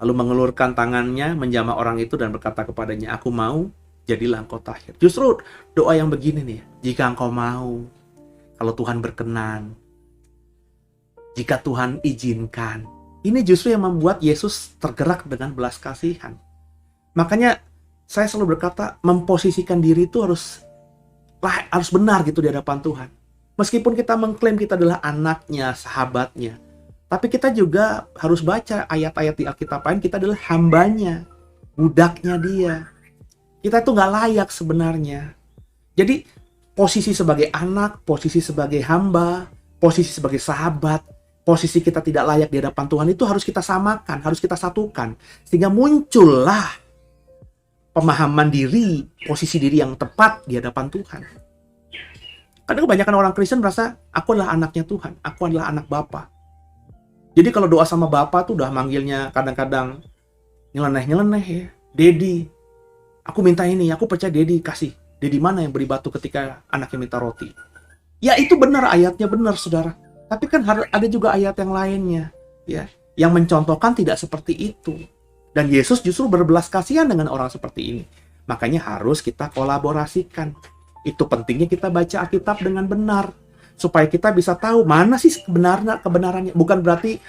lalu mengelurkan tangannya menjamah orang itu dan berkata kepadanya, aku mau, jadilah engkau tahir. Justru doa yang begini nih, jika engkau mau. kalau Tuhan berkenan, jika Tuhan izinkan. Ini justru yang membuat Yesus tergerak dengan belas kasihan. Makanya saya selalu berkata, memposisikan diri itu harus benar gitu di hadapan Tuhan. Meskipun kita mengklaim kita adalah anaknya, sahabatnya, tapi kita juga harus baca ayat-ayat di Alkitab lain, kita adalah hambanya, budaknya dia. Kita tuh nggak layak sebenarnya. Jadi posisi sebagai anak, posisi sebagai hamba, posisi sebagai sahabat, posisi kita tidak layak di hadapan Tuhan itu harus kita samakan, harus kita satukan. Sehingga muncullah pemahaman diri, posisi diri yang tepat di hadapan Tuhan. Kadang kebanyakan orang Kristen merasa, aku adalah anaknya Tuhan, aku adalah anak Bapa. Jadi kalau doa sama Bapa tuh udah manggilnya kadang-kadang nyeleneh-nyeleneh ya. Dedi, aku minta ini, aku percaya Dedi kasih. Dedi mana yang beri batu ketika anaknya minta roti? Ya itu benar, ayatnya benar saudara. Tapi kan ada juga ayat yang lainnya, ya, yang mencontohkan tidak seperti itu. Dan Yesus justru berbelas kasihan dengan orang seperti ini. Makanya harus kita kolaborasikan. Itu pentingnya kita baca Alkitab dengan benar, supaya kita bisa tahu mana sih kebenarannya. Bukan berarti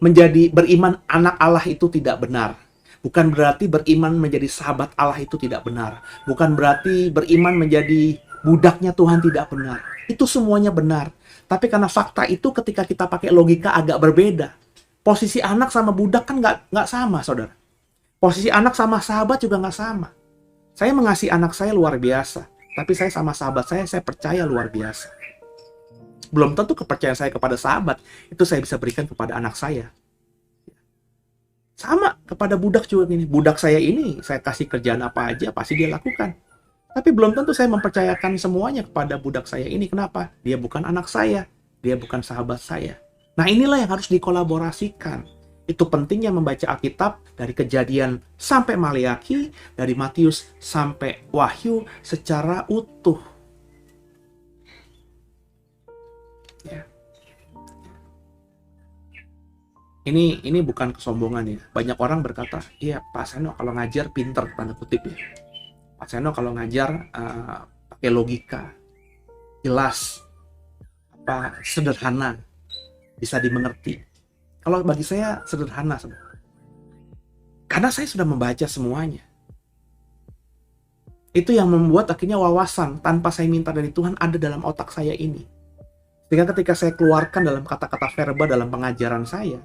menjadi beriman anak Allah itu tidak benar. Bukan berarti beriman menjadi sahabat Allah itu tidak benar. Bukan berarti beriman menjadi budaknya Tuhan tidak benar. Itu semuanya benar. Tapi karena fakta itu ketika kita pakai logika agak berbeda. Posisi anak sama budak kan nggak sama, saudara. Posisi anak sama sahabat juga nggak sama. Saya mengasihi anak saya luar biasa. Tapi saya sama sahabat saya percaya luar biasa. Belum tentu kepercayaan saya kepada sahabat itu saya bisa berikan kepada anak saya. Sama kepada budak juga gini. Budak saya ini saya kasih kerjaan apa aja pasti dia lakukan. Tapi belum tentu saya mempercayakan semuanya kepada budak saya ini. Kenapa? Dia bukan anak saya. Dia bukan sahabat saya. Nah inilah yang harus dikolaborasikan. Itu pentingnya membaca Alkitab dari Kejadian sampai Maleakhi, dari Matius sampai Wahyu secara utuh. Ya. Ini bukan kesombongan ya. Banyak orang berkata, iya Pak Seno kalau ngajar pinter, tanda kutip ya. Pak Seno kalau ngajar pakai logika, jelas, sederhana, bisa dimengerti. Kalau bagi saya sederhana, karena saya sudah membaca semuanya. Itu yang membuat akhirnya wawasan tanpa saya minta dari Tuhan ada dalam otak saya ini. Sehingga ketika saya keluarkan dalam kata-kata verba dalam pengajaran saya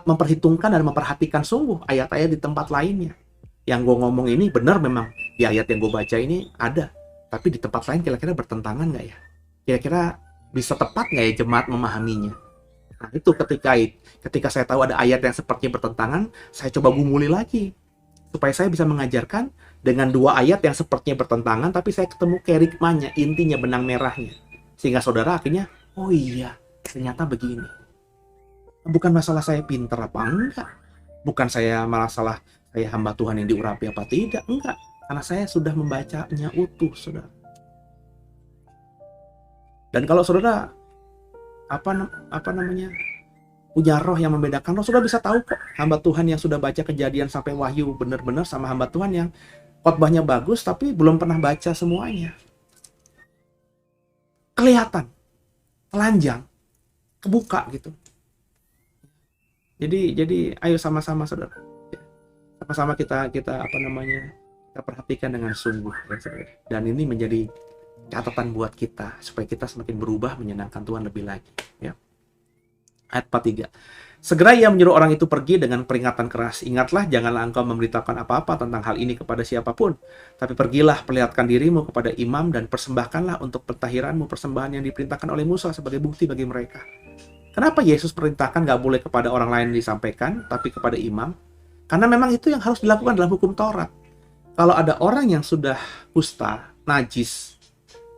memperhitungkan dan memperhatikan sungguh ayat-ayat di tempat lainnya. Yang gue ngomong ini benar memang di ayat yang gue baca ini ada, tapi di tempat lain kira-kira bertentangan nggak ya? Kira-kira bisa tepat nggak ya jemaat memahaminya? Nah itu ketika saya tahu ada ayat yang sepertinya bertentangan, saya coba gumuli lagi supaya saya bisa mengajarkan dengan dua ayat yang sepertinya bertentangan, tapi saya ketemu kerikmanya, intinya benang merahnya, sehingga saudara akhirnya, oh iya ternyata begini. Bukan masalah saya pinter apa enggak, bukan masalah saya hamba Tuhan yang diurapi apa tidak, enggak. Karena saya sudah membacanya utuh, saudara. Dan kalau saudara punya roh yang membedakan, saudara bisa tahu kok hamba Tuhan yang sudah baca Kejadian sampai Wahyu benar-benar sama hamba Tuhan yang khotbahnya bagus tapi belum pernah baca semuanya. Kelihatan, telanjang, kebuka gitu. Jadi ayo sama-sama saudara. Sama-sama kita perhatikan dengan sungguh ya, saudara. Dan ini menjadi catatan buat kita supaya kita semakin berubah menyenangkan Tuhan lebih lagi ya. Ayat 43. Segera ia menyuruh orang itu pergi dengan peringatan keras. Ingatlah, janganlah engkau memberitakan apa-apa tentang hal ini kepada siapapun, tapi pergilah, perlihatkan dirimu kepada imam dan persembahkanlah untuk pentahiranmu persembahan yang diperintahkan oleh Musa sebagai bukti bagi mereka. Kenapa Yesus perintahkan nggak boleh kepada orang lain disampaikan, tapi kepada imam? Karena memang itu yang harus dilakukan dalam hukum Taurat. Kalau ada orang yang sudah kusta, najis,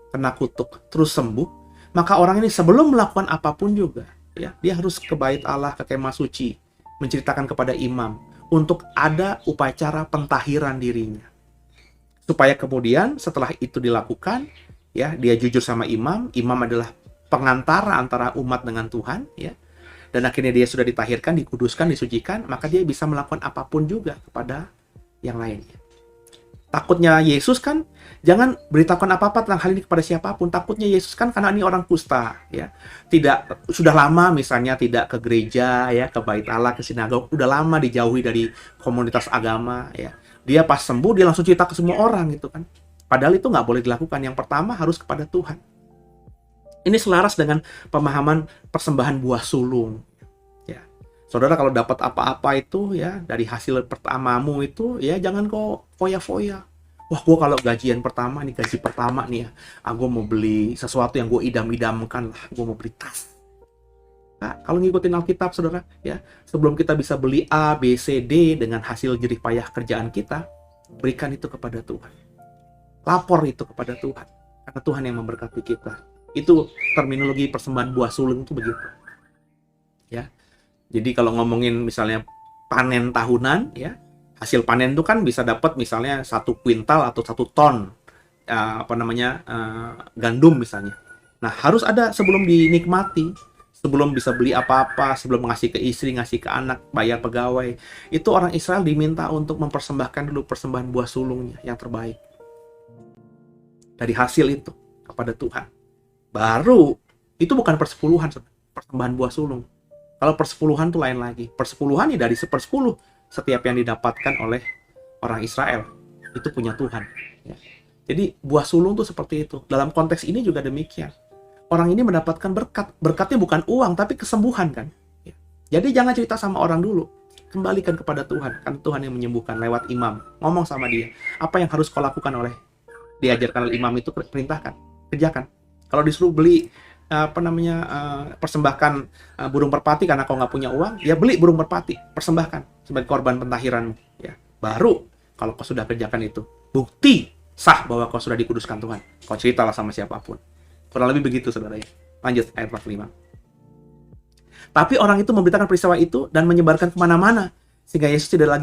kena kutuk, terus sembuh, maka orang ini sebelum melakukan apapun juga, ya, dia harus ke bait Allah, ke kemah suci, menceritakan kepada imam untuk ada upacara pentahiran dirinya. Supaya kemudian setelah itu dilakukan, ya, dia jujur sama imam. Imam adalah pengantara antara umat dengan Tuhan, ya. Dan akhirnya dia sudah ditahirkan, dikuduskan, disucikan, maka dia bisa melakukan apapun juga kepada yang lainnya. Takutnya Yesus kan, jangan beritahukan apa-apa tentang hal ini kepada siapapun. Takutnya Yesus kan karena ini orang kusta, ya. Tidak, sudah lama misalnya tidak ke gereja, ya, ke bait Allah, ke sinagog, udah lama dijauhi dari komunitas agama, ya. Dia pas sembuh, dia langsung cerita ke semua orang gitu kan. Padahal itu nggak boleh dilakukan. Yang pertama harus kepada Tuhan. Ini selaras dengan pemahaman persembahan buah sulung. Ya. Saudara kalau dapat apa-apa itu ya dari hasil pertamamu itu ya jangan kok foya-foya. Wah, gue kalau gaji pertama nih ya, gue mau beli sesuatu yang gue idam-idamkan lah, gue mau beli tas. Nah, kalau ngikutin Alkitab, saudara, ya sebelum kita bisa beli A, B, C, D dengan hasil jerih payah kerjaan kita, berikan itu kepada Tuhan. Lapor itu kepada Tuhan, karena Tuhan yang memberkati kita. Itu terminologi persembahan buah sulung itu begitu. Ya. Jadi kalau ngomongin misalnya panen tahunan, ya hasil panen itu kan bisa dapat misalnya 1 kuintal atau 1 ton gandum misalnya. Nah harus ada sebelum dinikmati, sebelum bisa beli apa-apa, sebelum ngasih ke istri, ngasih ke anak, bayar pegawai, itu orang Israel diminta untuk mempersembahkan dulu persembahan buah sulungnya yang terbaik dari hasil itu kepada Tuhan. Baru itu bukan persepuluhan, persembahan buah sulung. Kalau persepuluhan itu lain lagi. Persepuluhan ya dari 1/10 setiap yang didapatkan oleh orang Israel itu punya Tuhan. Ya. Jadi buah sulung itu seperti itu. Dalam konteks ini juga demikian. Orang ini mendapatkan berkat. Berkatnya bukan uang tapi kesembuhan kan. Ya. Jadi jangan cerita sama orang dulu. Kembalikan kepada Tuhan. Kan Tuhan yang menyembuhkan lewat imam. Ngomong sama dia. Apa yang harus kau lakukan diajarkan oleh imam itu perintahkan. Kerjakan. Kalau disuruh beli persembahkan burung merpati karena kau nggak punya uang, ya beli burung merpati, persembahkan sebagai korban pentahiranmu. Ya, baru kalau kau sudah kerjakan itu, bukti sah bahwa kau sudah dikuduskan Tuhan. Kau ceritalah sama siapapun. Kurang lebih begitu, saudara. Lanjut ayat 45. Tapi orang itu memberitakan peristiwa itu dan menyebarkan kemana-mana, sehingga Yesus tidak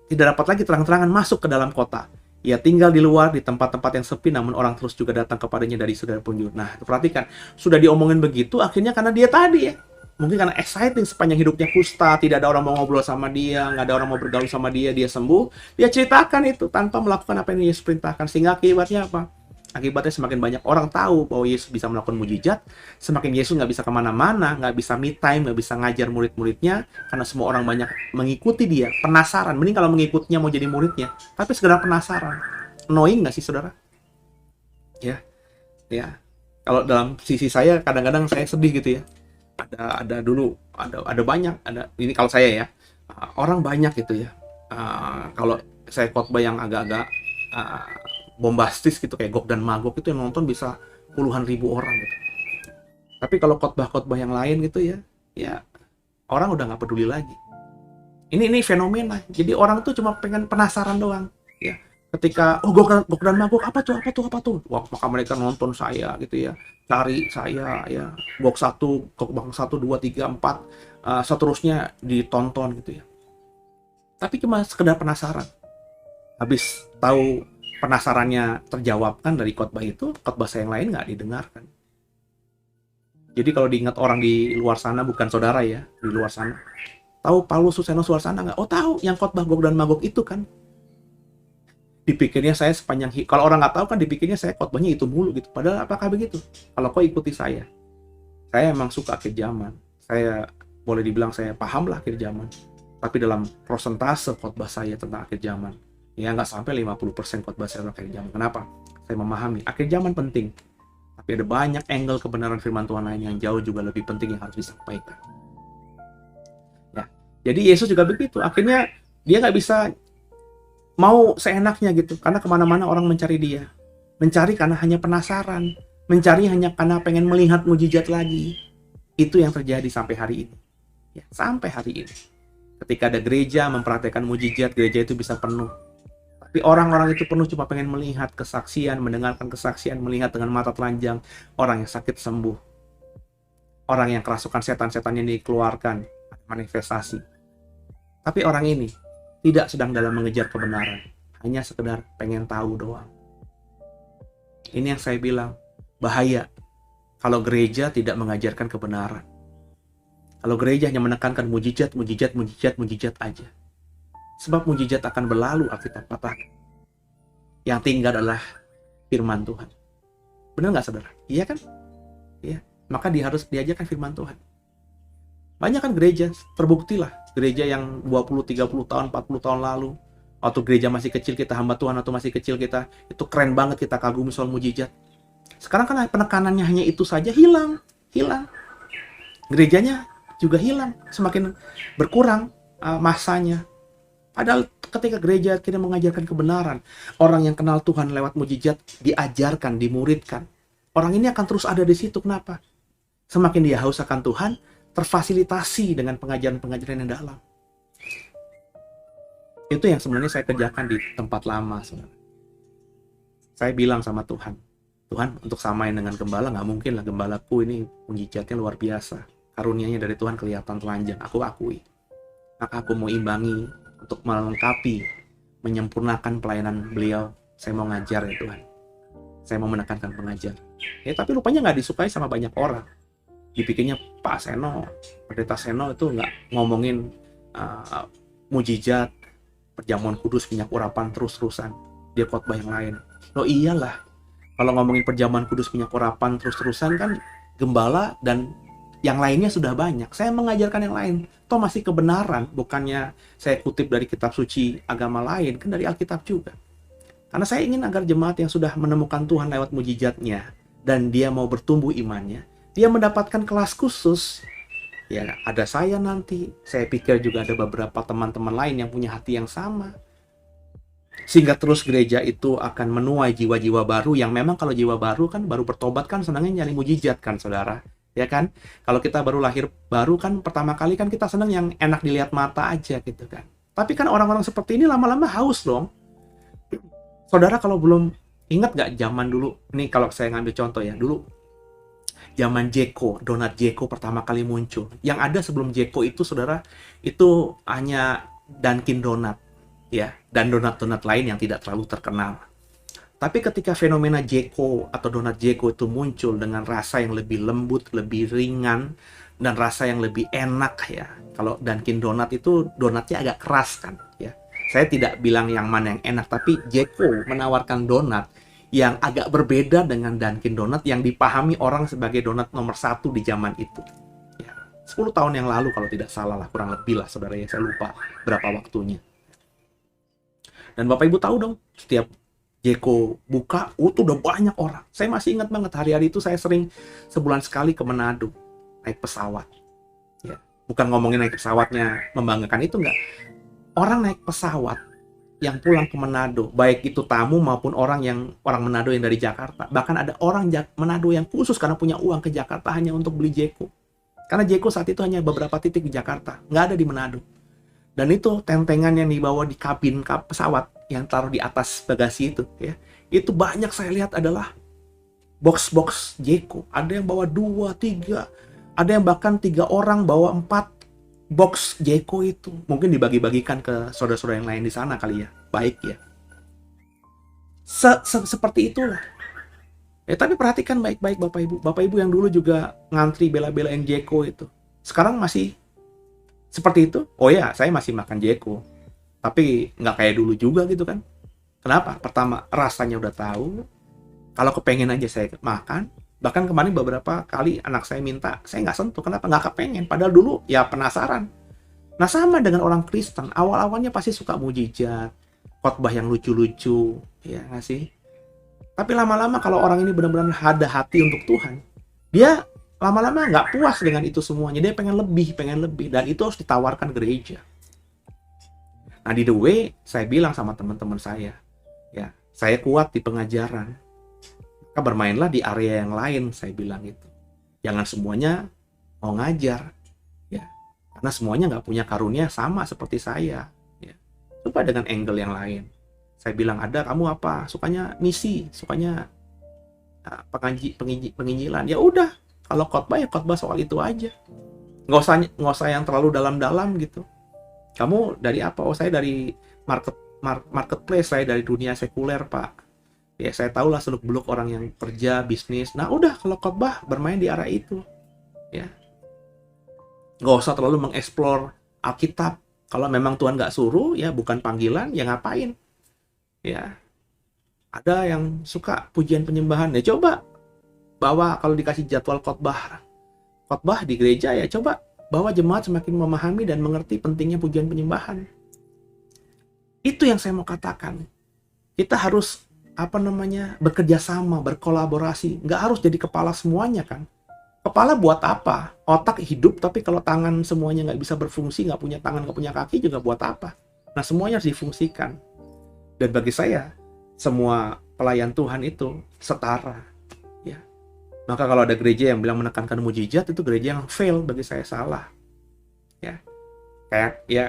dapat lagi terang-terangan masuk ke dalam kota. Ia tinggal di luar, di tempat-tempat yang sepi, namun orang terus juga datang kepadanya dari segala penjuru. Nah, perhatikan, sudah diomongin begitu, akhirnya karena dia tadi ya, mungkin karena exciting sepanjang hidupnya kusta, tidak ada orang mau ngobrol sama dia, nggak ada orang mau bergaul sama dia sembuh, dia ceritakan itu tanpa melakukan apa yang Yesus perintahkan, sehingga akibatnya apa? Akibatnya semakin banyak orang tahu bahwa Yesus bisa melakukan mujizat, semakin Yesus nggak bisa kemana-mana, nggak bisa me time, nggak bisa ngajar murid-muridnya, karena semua orang banyak mengikuti dia, penasaran. Mending kalau mengikutinya mau jadi muridnya, tapi sekedar penasaran. Annoying nggak sih, saudara? Ya. Kalau dalam sisi saya, kadang-kadang saya sedih gitu ya. Ada banyak, ini kalau saya ya, orang banyak gitu ya. Kalau saya khotbah yang agak-agak bombastis gitu kayak Gog dan Magog itu yang nonton bisa puluhan ribu orang gitu. Tapi kalau khotbah-khotbah yang lain gitu ya orang udah nggak peduli lagi. Ini fenomena. Jadi orang tuh cuma pengen penasaran doang. Ya, ketika Gog dan Magog apa tuh? Wah, maka mereka nonton saya gitu ya, cari saya ya. Gog 1, 2, 3, 4, seterusnya ditonton gitu ya. Tapi cuma sekedar penasaran. Habis tahu penasarannya terjawabkan dari khotbah itu, khotbah saya yang lain nggak didengarkan. Jadi kalau diingat orang di luar sana, bukan saudara ya, di luar sana. Tahu Paulus Suseno Suarsana nggak? Oh tahu, yang khotbah Gog dan Magog itu kan. Dipikirnya saya kalau orang nggak tahu kan dipikirnya saya khotbahnya itu mulu gitu. Padahal apakah begitu? Kalau kau ikuti saya emang suka akhir zaman. Saya boleh dibilang saya paham lah akhir zaman. Tapi dalam persentase khotbah saya tentang akhir zaman, ya nggak sampai 50% khotbah saya tentang akhir zaman. Kenapa? Saya memahami akhir zaman penting, tapi ada banyak angle kebenaran firman Tuhan lain yang jauh juga lebih penting yang harus disampaikan. Ya, jadi Yesus juga begitu. Akhirnya dia nggak bisa mau seenaknya gitu, karena kemana-mana orang mencari dia, mencari karena hanya penasaran, mencari hanya karena pengen melihat mujizat lagi. Itu yang terjadi sampai hari ini. Ya, sampai hari ini. Ketika ada gereja mempraktekkan mujizat, gereja itu bisa penuh. Tapi orang-orang itu penuh cuma pengen melihat kesaksian, mendengarkan kesaksian, melihat dengan mata telanjang orang yang sakit sembuh, orang yang kerasukan setan-setannya dikeluarkan, manifestasi. Tapi orang ini tidak sedang dalam mengejar kebenaran, hanya sekedar pengen tahu doang. Ini yang saya bilang, bahaya kalau gereja tidak mengajarkan kebenaran. Kalau gereja hanya menekankan mujizat aja. Sebab mujizat akan berlalu, Alkitab katakan. yang tinggal adalah firman Tuhan. Benar nggak saudara? Iya kan? Iya. Maka dia harus diajarkan firman Tuhan. Banyak kan gereja, terbuktilah gereja yang 20, 30 tahun, 40 tahun lalu, waktu gereja masih kecil kita, hamba Tuhan atau masih kecil kita, itu keren banget, kita kagumi soal mujizat. Sekarang kan penekanannya hanya itu saja, hilang. Gerejanya juga hilang, semakin berkurang masanya. Padahal ketika gereja kita mengajarkan kebenaran, orang yang kenal Tuhan lewat mujizat diajarkan, dimuridkan. Orang ini akan terus ada di situ. Kenapa? Semakin dia haus akan Tuhan, terfasilitasi dengan pengajaran-pengajaran yang dalam. Itu yang sebenarnya saya kerjakan di tempat lama, saudara. Saya bilang sama Tuhan, Tuhan, untuk samain dengan gembala, nggak mungkin lah, gembalaku ini mujizatnya luar biasa. Karunianya dari Tuhan kelihatan telanjang, aku akui. Maka aku mau imbangi untuk melengkapi, menyempurnakan pelayanan beliau. Saya mau ngajar ya Tuhan. Saya mau menekankan pengajar. Ya, tapi rupanya nggak disukai sama banyak orang. Dipikirnya Pak Seno, Pendeta Seno itu nggak ngomongin mujizat, perjamuan kudus, minyak urapan terus-terusan. Dia khotbah yang lain. Loh iyalah, kalau ngomongin perjamuan kudus, minyak urapan terus-terusan kan gembala dan yang lainnya sudah banyak. Saya mengajarkan yang lain. Toh masih kebenaran, bukannya saya kutip dari kitab suci agama lain, kan dari Alkitab juga. Karena saya ingin agar jemaat yang sudah menemukan Tuhan lewat mujizatnya dan dia mau bertumbuh imannya, dia mendapatkan kelas khusus. Ya, ada saya nanti. Saya pikir juga ada beberapa teman-teman lain yang punya hati yang sama. Sehingga terus gereja itu akan menuai jiwa-jiwa baru yang memang kalau jiwa baru kan baru bertobat kan senangnya nyari mujizat kan saudara. Ya kan? Kalau kita baru lahir baru kan pertama kali kan kita senang yang enak dilihat mata aja gitu kan. Tapi kan orang-orang seperti ini lama-lama haus dong. Saudara kalau belum ingat gak zaman dulu, ini kalau saya ngambil contoh ya, dulu zaman Jeko, donat Jeko pertama kali muncul. Yang ada sebelum Jeko itu saudara, itu hanya Dunkin Donat ya, dan donat-donat lain yang tidak terlalu terkenal. Tapi ketika fenomena Jeko atau donat Jeko itu muncul dengan rasa yang lebih lembut, lebih ringan, dan rasa yang lebih enak ya. Kalau Dunkin Donat itu donatnya agak keras kan ya. Saya tidak bilang yang mana yang enak, tapi Jeko menawarkan donat yang agak berbeda dengan Dunkin Donat yang dipahami orang sebagai donat nomor 1 di zaman itu. Ya, 10 tahun yang lalu kalau tidak salah lah, kurang lebih lah saudara ya, saya lupa berapa waktunya. Dan Bapak Ibu tahu dong, setiap Jeko buka, tuh udah banyak orang. Saya masih ingat banget hari-hari itu saya sering sebulan sekali ke Manado naik pesawat. Ya, bukan ngomongin naik pesawatnya membanggakan, itu enggak. Orang naik pesawat yang pulang ke Manado, baik itu tamu maupun orang Manado yang dari Jakarta. Bahkan ada orang Manado yang khusus karena punya uang ke Jakarta hanya untuk beli Jeko. Karena Jeko saat itu hanya beberapa titik di Jakarta, nggak ada di Manado. Dan itu tentengan yang dibawa di kabin pesawat yang taruh di atas bagasi itu, ya, itu banyak saya lihat adalah box-box Jeko. Ada yang bawa 2, 3, ada yang bahkan 3 orang bawa 4 box Jeko itu. Mungkin dibagi-bagikan ke saudara-saudara yang lain di sana kali ya. Baik ya. Seperti itulah. Tapi perhatikan baik-baik Bapak Ibu. Bapak Ibu yang dulu juga ngantri bela-belain Jeko itu. Sekarang masih seperti itu? Oh ya, saya masih makan Jeko. Tapi nggak kayak dulu juga gitu kan. Kenapa? Pertama, rasanya udah tahu. Kalau kepengen aja saya makan. Bahkan kemarin beberapa kali anak saya minta, saya nggak sentuh. Kenapa? Nggak kepengen. Padahal dulu ya penasaran. Nah sama dengan orang Kristen. Awal-awalnya pasti suka mujizat, khotbah yang lucu-lucu, ya nggak sih? Tapi lama-lama kalau orang ini benar-benar ada hati untuk Tuhan, dia lama-lama nggak puas dengan itu semuanya. Dia pengen lebih. Dan itu harus ditawarkan gereja. Nah di The Way, saya bilang sama teman-teman saya, ya saya kuat di pengajaran. Bermainlah di area yang lain, saya bilang itu. Jangan semuanya mau ngajar, ya, karena semuanya nggak punya karunia sama seperti saya. Ya. Coba dengan angle yang lain. Saya bilang, ada kamu apa? Sukanya misi, sukanya penginjilan. Ya udah, kalau khotbah ya khotbah soal itu aja. Nggak usah yang terlalu dalam-dalam gitu. Kamu dari apa? Oh saya dari marketplace, saya dari dunia sekuler Pak. Ya saya tahulah seluk-beluk orang yang kerja, bisnis. Nah udah, kalau khotbah bermain di arah itu. Ya. Nggak usah terlalu mengeksplor Alkitab. Kalau memang Tuhan nggak suruh, ya bukan panggilan, ya ngapain. Ya. Ada yang suka pujian penyembahan, ya coba bawa, kalau dikasih jadwal khotbah di gereja, ya coba bawa jemaat semakin memahami dan mengerti pentingnya pujian penyembahan. Itu yang saya mau katakan. Kita harus bekerja sama, berkolaborasi. Nggak harus jadi kepala semuanya kan. Kepala buat apa? Otak hidup, tapi kalau tangan semuanya nggak bisa berfungsi, nggak punya tangan, nggak punya kaki, juga buat apa? Nah, semuanya harus difungsikan. Dan bagi saya, semua pelayan Tuhan itu setara. Ya. Maka kalau ada gereja yang bilang menekankan mujizat, itu gereja yang fail, bagi saya salah. Ya.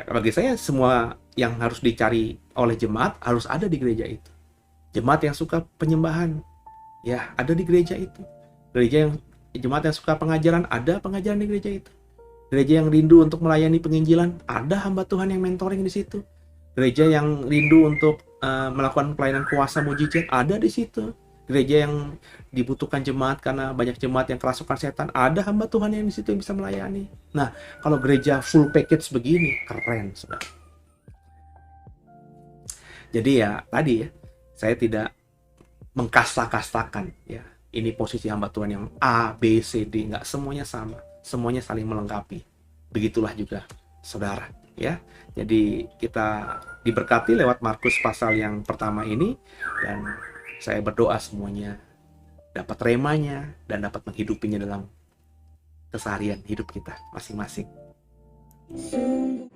Bagi saya semua yang harus dicari oleh jemaat harus ada di gereja itu. Jemaat yang suka penyembahan, ya ada di gereja itu. Jemaat yang suka pengajaran, ada pengajaran di gereja itu. Gereja yang rindu untuk melayani penginjilan, ada hamba Tuhan yang mentoring di situ. Gereja yang rindu untuk melakukan pelayanan kuasa mujizat, ada di situ. Gereja yang dibutuhkan jemaat karena banyak jemaat yang kerasukan setan, ada hamba Tuhan yang di situ yang bisa melayani. Nah, kalau gereja full package begini, keren, saudara. Jadi ya tadi ya, saya tidak mengkasta-kastakan ya. Ini posisi hamba Tuhan yang A, B, C, D, nggak semuanya sama, semuanya saling melengkapi. Begitulah juga saudara ya. Jadi kita diberkati lewat Markus pasal yang pertama ini, dan saya berdoa semuanya dapat remanya dan dapat menghidupinya dalam keseharian hidup kita masing-masing.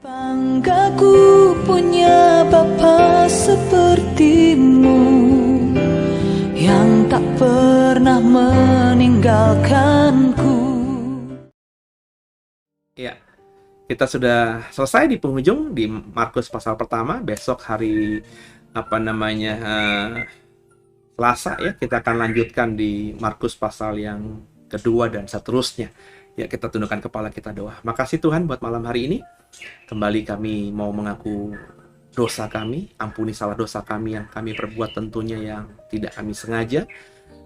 Banggaku punya Bapa sepertimu, yang tak pernah meninggalkanku. Ya, kita sudah selesai di penghujung di Markus pasal pertama. Besok hari Selasa ya, kita akan lanjutkan di Markus pasal yang kedua dan seterusnya. Ya, kita tundukkan kepala, kita doa. Makasih Tuhan buat malam hari ini. Kembali kami mau mengaku dosa kami, ampuni salah dosa kami yang kami perbuat tentunya yang tidak kami sengaja.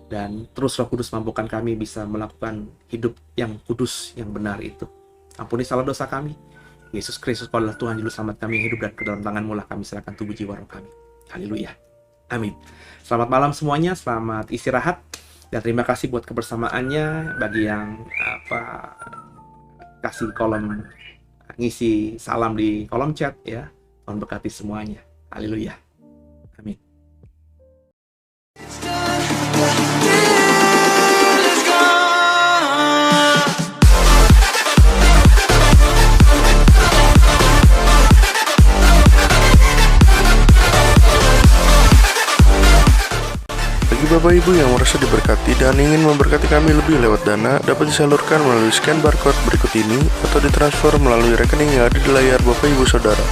Dan terus Roh Kudus mampukan kami bisa melakukan hidup yang kudus, yang benar itu. Ampuni salah dosa kami. Yesus Kristus adalah Tuhan Juru Selamat kami, yang hidup dan ke dalam tangan-Mu lah kami serahkan tubuh jiwa roh kami. Haleluya. Amin. Selamat malam semuanya, selamat istirahat. Dan terima kasih buat kebersamaannya. Bagi yang kasih kolom, ngisi salam di kolom chat ya. Tuhan berkati semuanya. Haleluya. Amin. Bagi Bapak Ibu yang merasa diberkati dan ingin memberkati kami lebih lewat dana, dapat disalurkan melalui scan barcode berikut ini atau ditransfer melalui rekening yang ada di layar Bapak Ibu Saudara.